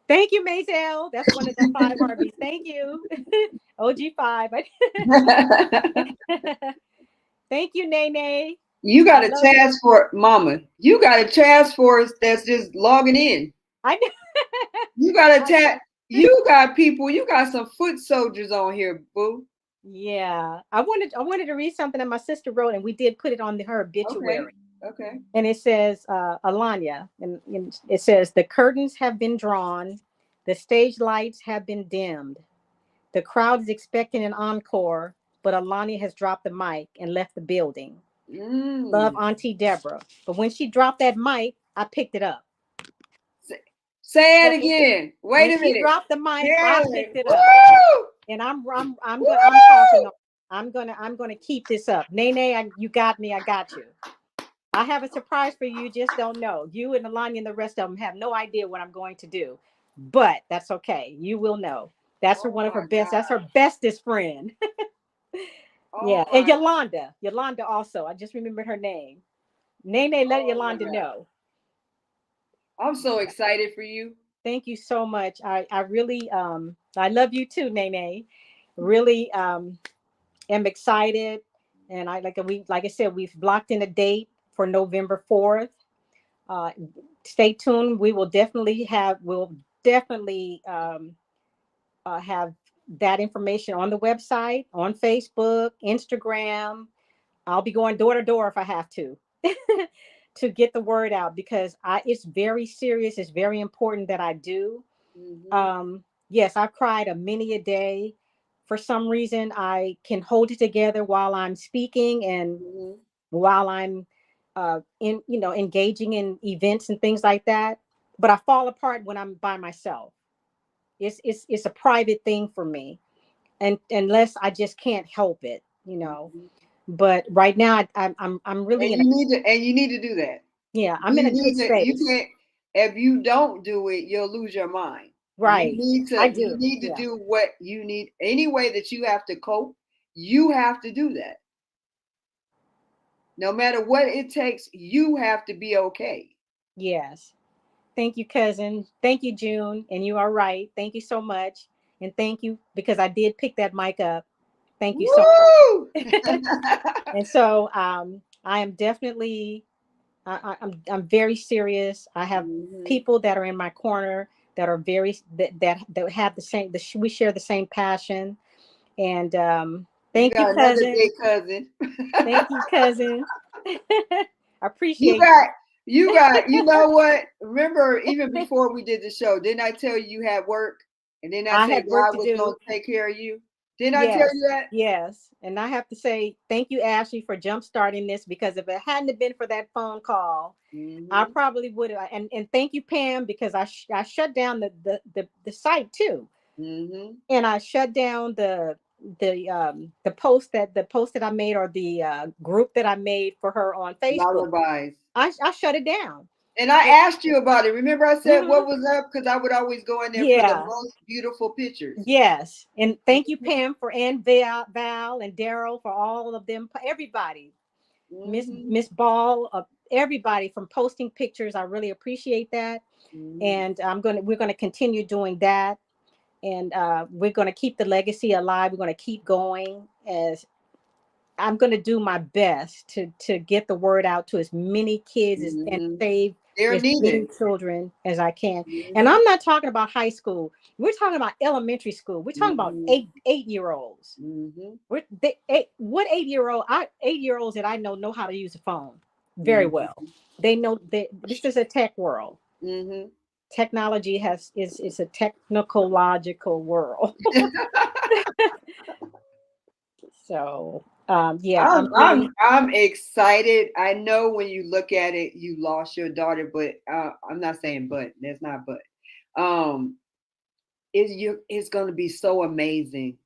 Thank you, Maisel. That's one of the 5 Harveys. Thank you. OG5. Thank you, Nene. You got a task force, Mama. You got a task force that's just logging in. I know. You got a task. You got people. You got some foot soldiers on here, boo. Yeah, I wanted to read something that my sister wrote, and we did put it on her obituary. Okay. And it says, Alanya, and it says, the curtains have been drawn, the stage lights have been dimmed. The crowd is expecting an encore, but Alanya has dropped the mic and left the building. Love, Auntie Deborah. But when she dropped that mic, I picked it up. Say it again. Wait a minute. She dropped the mic. I picked it up. And I'm gonna keep this up. Nene, you got me. I got you. I have a surprise for you. Just don't know. You and Alanya and the rest of them have no idea what I'm going to do, but that's okay. You will know. That's one of her best. That's her bestest friend. Yeah, and Yolanda also. I just remembered her name. Nene, let Yolanda know. I'm so excited for you. Thank you so much. I really I love you too, Nene. Really am excited, and like I said, we've blocked in a date for November 4th. Stay tuned. We'll definitely have that information on the website, on Facebook, Instagram. I'll be going door to door if I have to to get the word out, because it's very serious. It's very important that I do. Yes, I've cried a many a day. For some reason, I can hold it together while I'm speaking and Mhm. while I'm in, engaging in events and things like that. But I fall apart when I'm by myself. It's a private thing for me, and unless I just can't help it. Mhm. But right now, I'm really And in a, you need to do that. yeah, I'm in You a good need to. You space. can't. If you don't do it, you'll lose your mind. You Right, need I to. You do. need to Yeah, do what you need. Any way that you have to cope, you have to do that. No matter what it takes, you have to be okay. yes. Thank you, cousin. Thank you, June. And you are right. Thank you so much. And thank you because I did pick that mic up. Thank you so Woo! much. And so I am definitely I'm very serious. I have Mhm. people that are in my corner that are that have the same we share the same passion. And You thank you, got another cousin. big cousin. Thank you, cousin. I You appreciate got, you. you know what? Remember, even before we did the show, didn't I tell you you had work? And then I I said had work God to was going do. to take care of you. Didn't I tell Yes, you that? yes. And I have to say thank you, Ashley, for jump starting this because if it hadn't have been for that phone call, I Hmm. probably would have. And thank you, Pam, because I shut down the site too, Hmm. and I shut down the post that I made or the group that I made for her on Facebook. Lullabies. I shut it down. And I And, asked you about it. Remember, I said what mhm, was up because I would always go in there for the yeah. most beautiful pictures. Yes, and thank you, Pam, for and Val and Daryl for all of them, everybody. Hmm. Miss Ball, everybody from posting pictures. I really appreciate that, Hmm. and we're gonna continue doing that, and we're gonna keep the legacy alive. We're gonna keep going as I'm gonna do my best to get the word out to as many kids and Hmm. save They're as many needed. children as I can. And Hmm. I'm not talking about high school. We're talking about elementary school. We're talking about Hmm. 8 year olds. Hmm. What 8 year olds that I know how to use a phone very well. Hmm. They know that this is a tech world. Hmm. Technology is a technological world. So yeah, I'm really I'm excited. I know when you look at it, you lost your daughter, but I'm not saying but. There's not but. Um, it's gonna be so amazing.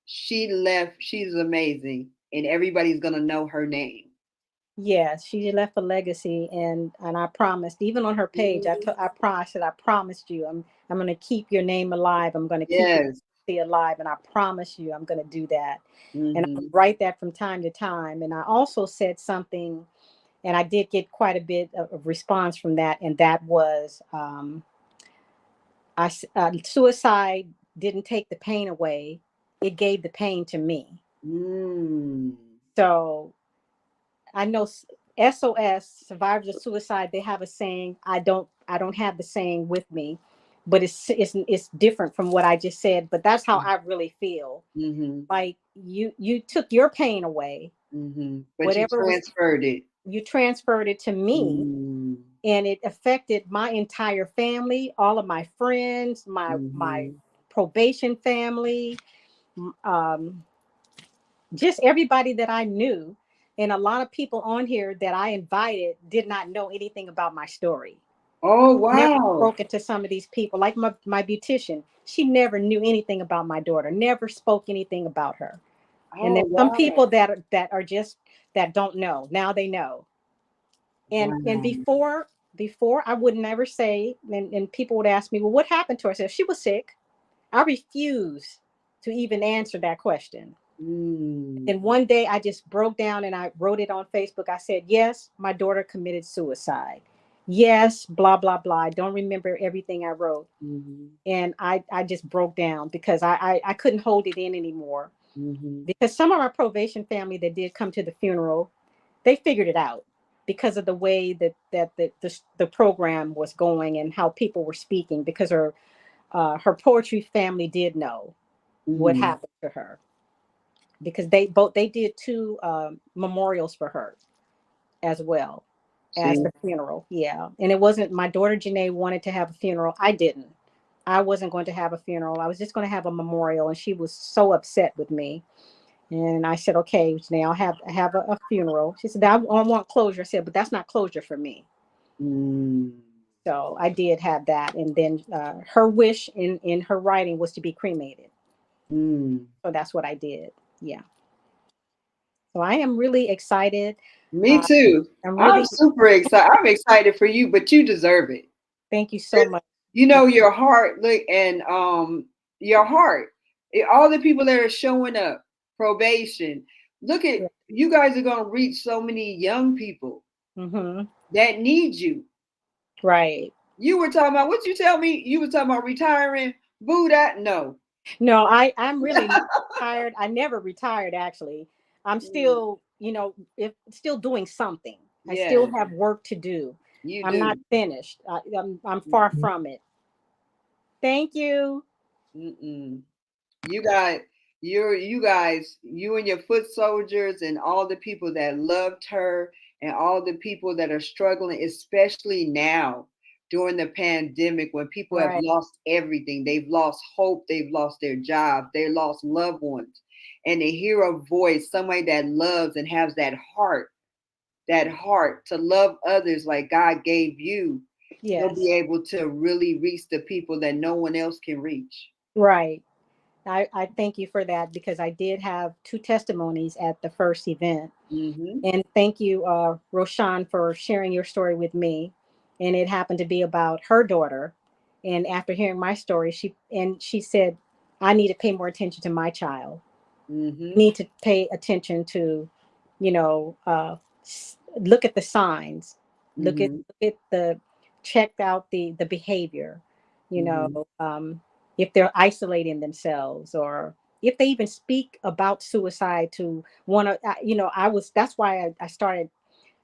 She left. She's amazing, and everybody's gonna know her name. yes, she left a legacy, and I promised even on her page Mhm. I promised that I promised you I'm going to keep your name alive. I'm going to keep your Yes. legacy alive, and I promise you I'm going to do that. And I Hmm. write that from time to time. And I also said something, and I did get quite a bit of response from that, and that was suicide didn't take the pain away; it gave the pain to me. Mm. So I know SOS, survivors of suicide, they have a saying. I don't have the saying with me, but it's different from what I just said. But that's how I really feel. Hmm. Like you took your pain away, Hmm. But you whatever was transferred it. you transferred it to me, Mm. and it affected my entire family, all of my friends, my Hmm. probation family, um, just everybody that I knew. And a lot of people on here that I invited did not know anything about my story. Oh Never wow. spoken to some of these people, like my beautician. She never knew anything about my daughter, never spoke anything about her. And Oh there's some wow. people that are just that don't know. Now they know. And Wow. before I would never say, and people would ask me, well, what happened to her? I said, she was sick. I refuse to even answer that question. Mm. And one day I just broke down and I wrote it on Facebook. I said, yes, my daughter committed suicide. Yes, blah, blah, blah. I don't remember everything I wrote. Hmm. And I just broke down because I couldn't hold it in anymore. Hmm. Because some of our probation family that did come to the funeral, they figured it out because of the way that the program was going and how people were speaking because her poetry family did know what Hmm. happened to her because they did two memorials for her as well as See. the funeral. Yeah, and it wasn't my daughter Janae wanted to have a funeral. I didn't. I wasn't going to have a funeral. I was just going to have a memorial. And she was so upset with me. And I said, okay, now I'll have a funeral. She said, I want closure. I said, but that's not closure for me. Mm. So I did have that. And then her wish in her writing was to be cremated. Mm. So that's what I did. Yeah. So I am really excited. Me too. I'm I'm really, super excited. I'm excited for you, but you deserve it. thank you so much. You know your heart, look, and your heart. All the people that are showing up, probation. Look at Yeah. you guys are gonna reach so many young people Mm-hmm. that need you. Right. You were talking about what you tell me? You were talking about retiring. Boo that no. No, I'm really not retired. I never retired actually. I'm Mm, still, if still doing something. I still yes, have work to do. you I'm not do. finished. I'm far from it. Thank you. Mm-mm. You got you guys, you and your foot soldiers and all the people that loved her and all the people that are struggling, especially now during the pandemic when people have Right. lost everything. They've lost hope, they've lost their jobs, they lost loved ones. And to hear a voice, somebody that loves and has that heart to love others like God gave you, you'll be Yes. able to really reach the people that no one else can reach. Right. I thank you for that because I did have two testimonies at the first event. Mm-hmm. And thank you, Roshan, for sharing your story with me. And it happened to be about her daughter. And after hearing my story, she said, I need to pay more attention to my child. Mm-hmm. Need to pay attention to, look at the signs, Mm-hmm. look at the check out the behavior, you know, Mm-hmm. if they're isolating themselves or if they even speak about suicide to one of, that's why I started.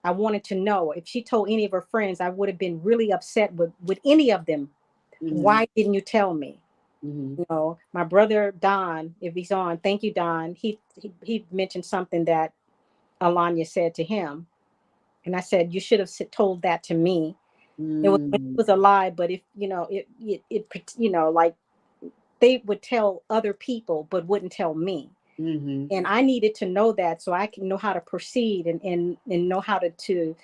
I wanted to know if she told any of her friends, I would have been really upset with any of them. Mm-hmm. Why didn't you tell me? Mm-hmm. My brother Don, if he's on, thank you, Don. He mentioned something that Alanya said to him, and I said you should have told that to me. It was when Mm-hmm. he was alive, but if like they would tell other people, but wouldn't tell me, Mm-hmm. and I needed to know that so I can know how to proceed and know how to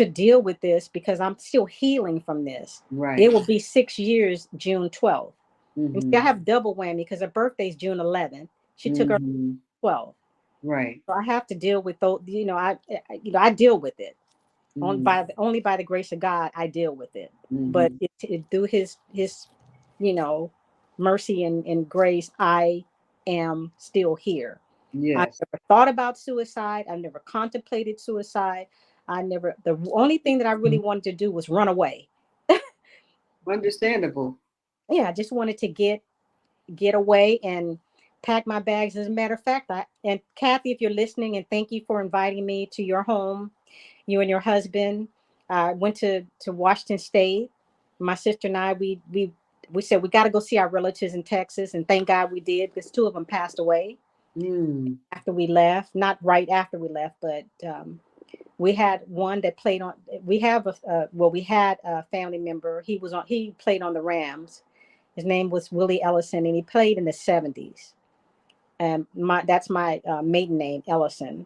deal with this because I'm still healing from this. It Right. will be 6 years, June 12th. And see, I Mm-hmm. have double whammy because her birthday's June 11th. She took her Mm-hmm. 12. Right. So I have to deal with those, I deal with it. Mm-hmm. Only by the grace of God, I deal with it. But Mm-hmm. through his, you know, mercy and grace, I am still here. I Yes. never thought about suicide. I never contemplated suicide. The only thing that I really wanted to do was run away. Understandable. Yeah, I just wanted to get away and pack my bags. As a matter of fact, and Kathy, if you're listening, and thank you for inviting me to your home, you and your husband. I went to Washington State. My sister and I, we said we got to go see our relatives in Texas, and thank God we did because two of them passed away Mm. after we left. Not right after we left, but we had one that played on. We have we had a family member. He played on the Rams. His name was Willie Ellison, and he played in the '70s. And that's my maiden name, Ellison.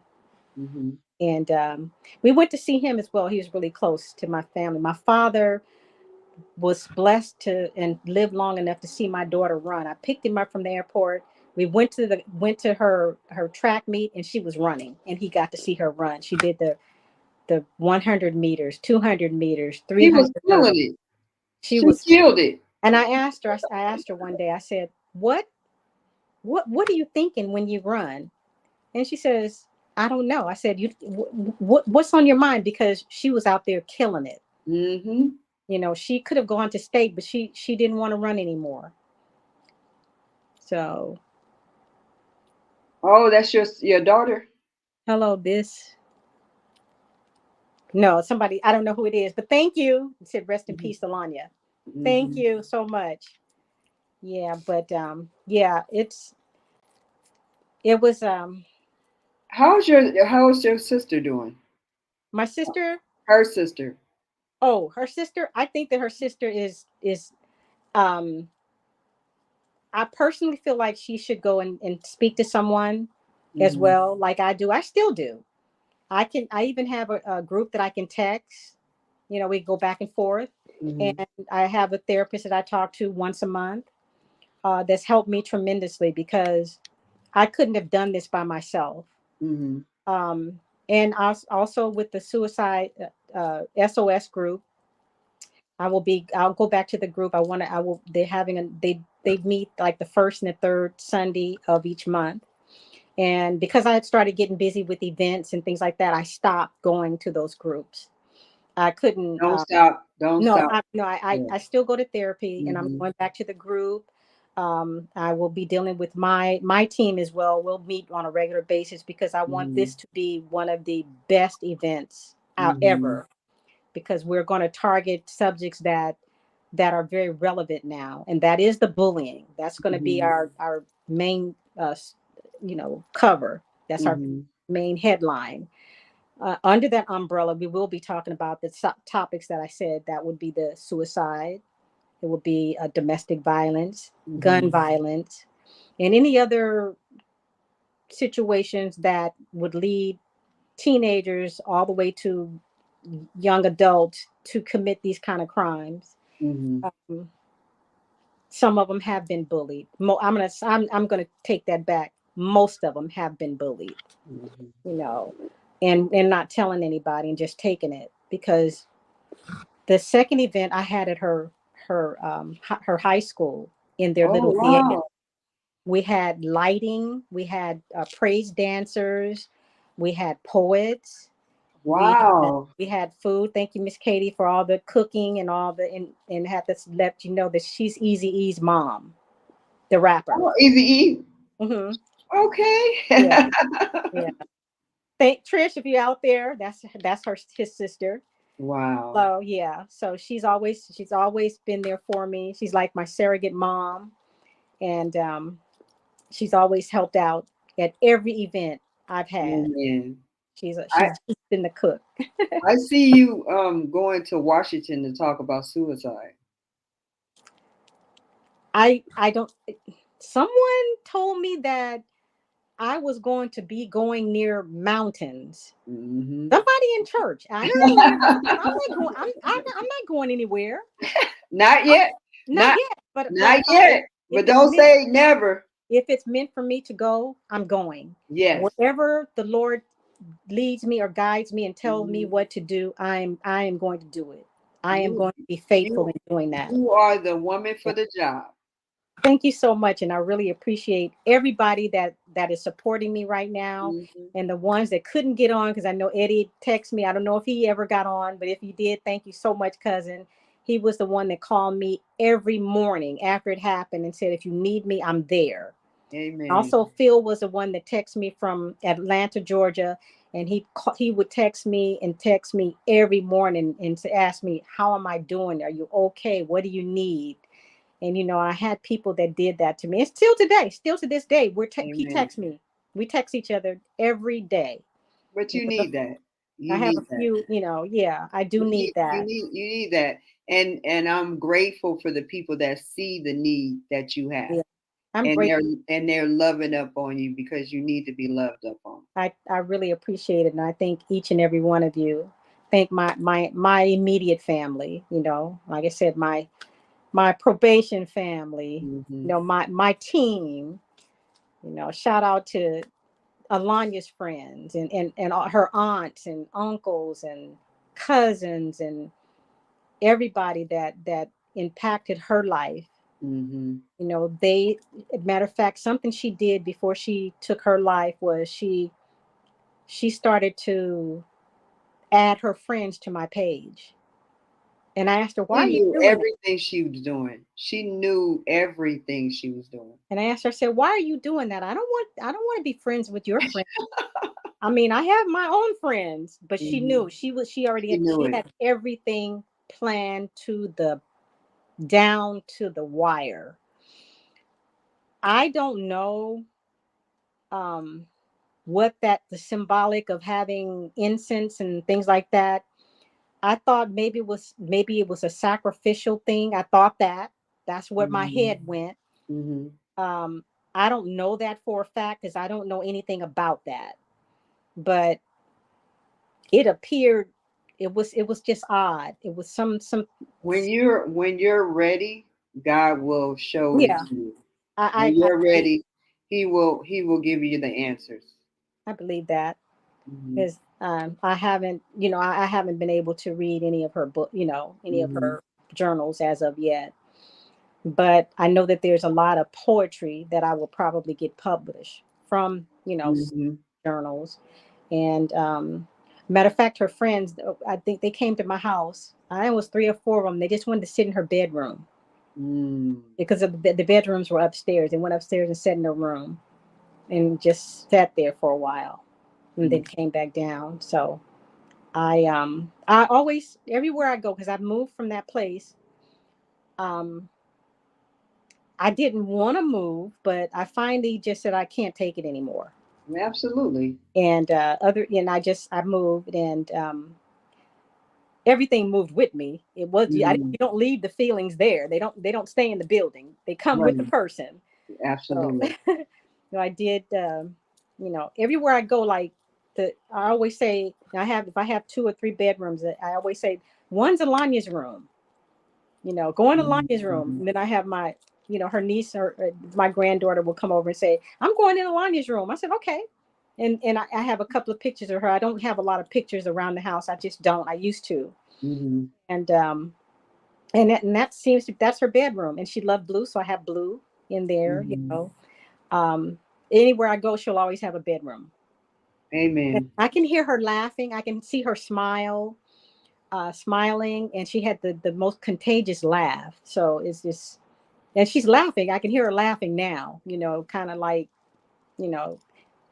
Mm-hmm. And we went to see him as well. He was really close to my family. My father was blessed to and lived long enough to see my daughter run. I picked him up from the airport. We went to her track meet, and she was running, and he got to see her run. She did the 100 meters, 200 meters, He 300 was killing hurdles. it. She She was, killed it. and I asked her one day. I said, what are you thinking when you run? And she says, I don't know. I said, what's on your mind? Because she was out there killing it. Mm-hmm. She could have gone to state, but she didn't want to run anymore. So, Oh, that's your daughter. hello, this. No, somebody, I don't know who it is, but thank you. It said, rest in peace, Alanya. Thank Mm-hmm. you so much. Yeah, but yeah, it was How's your sister doing? my sister. Her sister. Oh, her sister. I think that her sister is I personally feel like she should go and speak to someone as Mhm. well, like I do. I still do. I even have a group that I can text. You know, we go back and forth. Mhm. And I have a therapist that I talk to once a month, that's helped me tremendously because I couldn't have done this by myself. Mhm. Um, and also with the suicide SOS group, I'll go back to the group. They're having they meet like the first and the third Sunday of each month. And because I had started getting busy with events and things like that, I stopped going to those groups. I couldn't. Don't stop. Don't No, stop. Yeah. I still go to therapy, and I'm Mhm. going back to the group. I will be dealing with my team as well. We'll meet on a regular basis because I want Mhm. this to be one of the best events out Mhm. ever. Because we're going to target subjects that are very relevant now, and that is the bullying. That's going to be Mhm. our main, cover. That's our Mhm. main headline. Under that umbrella, we will be talking about the topics that I said. That would be the suicide. It would be domestic violence, gun Mhm. violence, and any other situations that would lead teenagers all the way to young adults to commit these kind of crimes. Mhm. Um, some of them have been bullied. I'm gonna take that back. Most of them have been bullied, Mhm. you know, and not telling anybody and just taking it because the second event I had at her high school in their Oh little theater. wow. We had lighting, we had praise dancers, we had poets, Wow. we had food. Thank you, Miss Katie, for all the cooking and all the and had to let you know that she's Easy E's mom, the rapper. Oh, Easy E. Hmm. Yeah, Okay. yeah. Thank Trish if you're out there. That's his sister. Wow. So yeah, so she's always been there for me. She's like my surrogate mom, and she's always helped out at every event I've had. Amen. She's just been the cook. I see you going to Washington to talk about suicide. I don't. Someone told me that I was going to be going near mountains. Hmm. Somebody in church. I don't know. I'm not going. I'm not going anywhere. Not I'm yet. not Not yet. But not yet. if But it's don't meant say never. if it's meant for me to go, I'm going. Yes. Wherever the Lord leads me or guides me and tells me Mhm. what to do, I am going to do it. I am You going to be faithful you in doing that. you are the woman for the job. Thank you so much, and I really appreciate everybody that is supporting me right now, Mhm. and the ones that couldn't get on because I know Eddie texted me. I don't know if he ever got on, but if he did, thank you so much, cousin. He was the one that called me every morning after it happened and said, "If you need me, I'm there." Amen. Also, Phil was the one that texted me from Atlanta, Georgia, and he would text me every morning and to ask me, "How am I doing? Are you okay? What do you need?" And I had people that did that to me. And still to this day, he Amen. texts me. We text each other every day. But You you know, need that. I You have need a that. few, yeah, I do need that. You need that. And I'm grateful for the people that see the need that you have. Yeah, I'm And grateful. they're loving up on you because you need to be loved up on. I really appreciate it, and I thank each and every one of you. Thank my immediate family. Like I said, my probation family. Hmm. My team. Shout out to Alania's friends and all her aunts and uncles and cousins and everybody that impacted her life. Hmm. They, matter of fact, something she did before she took her life was she started to add her friends to my page. And I asked her, why She are you knew doing that? everything she was doing. She knew everything she was doing. And I asked her, I said, why are you doing that? I don't want to be friends with your friends. I mean, I have my own friends, but she Hmm. knew she already She knew she it. had everything planned to the down to the wire. I don't know um what that the symbolic of having incense and things like that. I thought maybe it was a sacrificial thing. I thought that's where my Hmm. head went. Hmm. I don't know that for a fact because I don't know anything about that. But it appeared it was just odd. It was some When you're ready, God will show it yeah. to you. I When I, I you're believe ready, He will give you the answers. I believe that Hmm. because I haven't I haven't been able to read any of her book any of Hmm. her journals as of yet. But I know that there's a lot of poetry that I will probably get published from Hmm. journals. And matter of fact, her friends, I think they came to my house. I was three or four of them. They just wanted to sit in her bedroom Mm. because of the bedrooms were upstairs. They went upstairs and sat in her room and just sat there for a while, and then came back down. So I always everywhere I go because I've moved from that place. Um, I didn't want to move, but I finally just said I can't take it anymore. Absolutely. And I moved, and everything moved with me. Mm. You don't leave the feelings there. They don't stay in the building. They come with the Right. person. So Absolutely. I did. Everywhere I go, like I always say, if I have two or three bedrooms, I always say one's Alania's room. Go in Alania's room, Mhm. and then I have her niece or my granddaughter will come over and say, "I'm going in Alania's room." I said, "Okay." And I have a couple of pictures of her. I don't have a lot of pictures around the house. I just don't. I used to. Mhm. And that's her bedroom, and she loved blue, so I have blue in there. Mhm. Um, Anywhere I go, she'll always have a bedroom. And Amen. I can hear her laughing. I can see her smiling, and she had the most contagious laugh. So it's just, and she's laughing. I can hear her laughing now. Kind of like you know,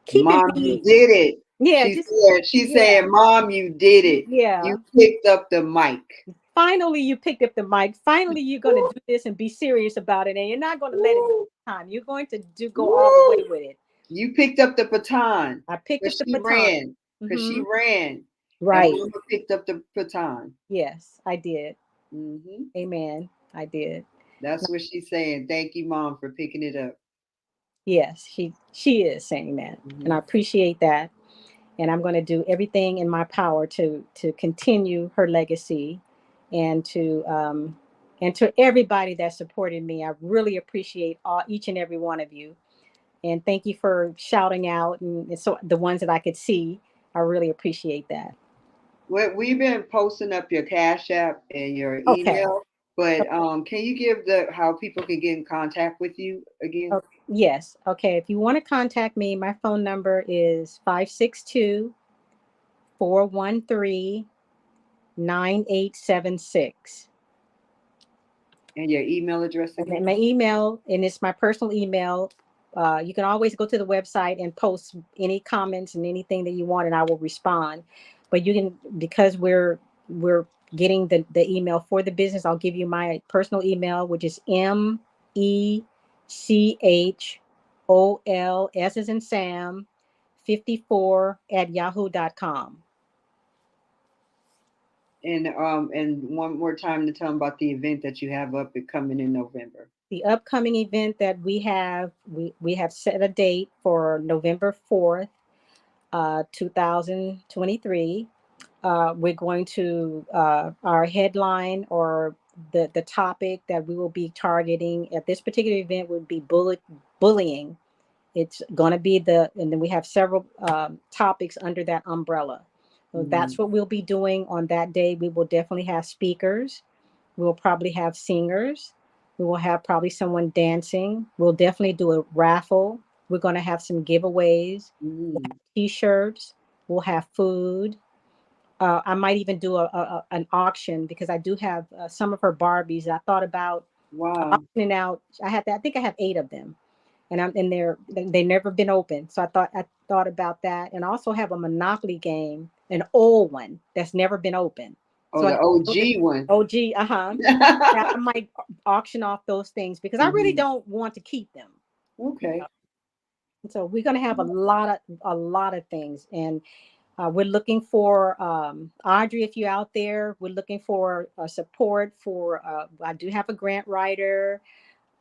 keeping Mom, you me. did it. Yeah, She just said, she's yeah, saying, Mom, you did it. yeah. You picked up the mic. Finally you picked up the mic. Finally you're going to Woo, do this and be serious about it, and you're not going to let it woo, time. You're going to do go all the way woo. with it. You picked up the baton I picked up because the she baton. ran. Because she Hmm. ran. And Right. Mama picked up the baton. Yes, I did. Hmm. Amen. I did. That's what she's saying. Thank you, Mom, for picking it up. Yes, she is saying that, and I Hmm. appreciate that. And I'm going to do everything in my power to continue her legacy, and to everybody that supported me. I really appreciate each and every one of you, and thank you for shouting out, and so the ones that I could see. I really appreciate that. We've been posting up your Cash App and your Okay. email, but can you give the how people can get in contact with you again? Oh, yes. Okay. If you want to contact me, my phone number is 562-413-9876. And your email address And then again? my email, and it's my personal email. You can always go to the website and post any comments and anything that you want, and I will respond. But you can, because we're getting the email for the business, I'll give you my personal email, which is MECHOLS as in Sam 54 at yahoo.com. And one more time to tell them about the event that you have up and coming in November. The upcoming event that we have set a date for November 4th, 2023. We're going to our headline, or the topic that we will be targeting at this particular event would be bullying. It's going to be and then we have several topics under that umbrella. So Mm-hmm. that's what we'll be doing on that day. We will definitely have speakers. We'll probably have singers. We will have probably someone dancing. We'll definitely do a raffle. We're going to have some giveaways. We'll Mm-hmm. have t-shirts. We'll have food. I might even do an auction because I do have some of her Barbies. I thought about Wow. auctioning out. I think I have 8 of them, and they never been open. So I thought about that, and I also have a Monopoly game, an old one that's never been open. Oh, So I the those are OG one. OG, yeah, I might auction off those things because I really Hmm. don't want to keep them. Okay. And so we're going to have a lot of things, and we're looking for Audrey. If you're out there, we're looking for support for. I do have a grant writer.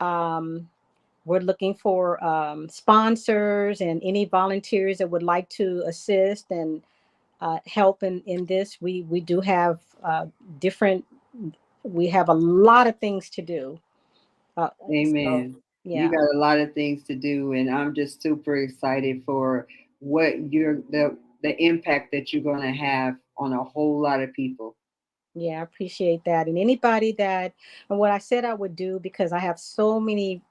Um, we're looking for sponsors and any volunteers that would like to assist and help in this. We do have different. We have a lot of things to do. So Amen. You yeah, got a lot of things to do, and I'm just super excited for what the impact that you're going to have on a whole lot of people. yeah, I appreciate that. And anybody that, and what I said I would do, because I have so many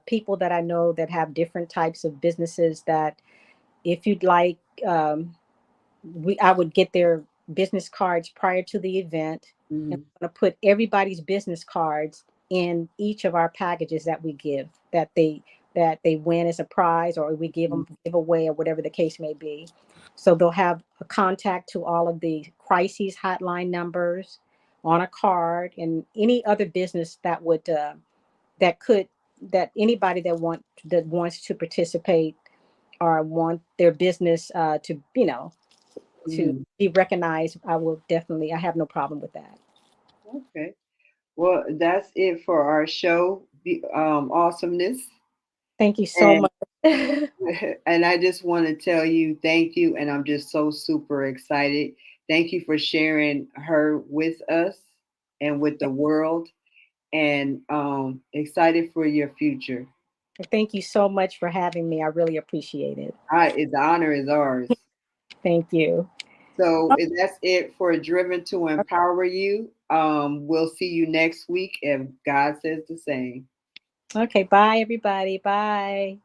people that I know that have different types of businesses, that if you'd like, I would get their business cards prior to the event, and Mhm. I'm going to put everybody's business cards in each of our packages that we give, that they win as a prize, or we give them giveaway, or whatever the case may be. So they'll have a contact to all of the crises hotline numbers on a card, and any other business that would that could that anybody that wants to participate or want their business to to Mhm. be recognized, I will definitely. I have no problem with that. Okay. Well, that's it for our show, awesomeness. Thank you so And much. and I just want to tell you thank you, and I'm just so super excited. Thank you for sharing her with us and with the world, and excited for your future. Thank you so much for having me. I really appreciate it. The honor is ours. Thank you. So that's it for Driven to Empower You. We'll see you next week if God says the same. Okay, bye everybody. Bye.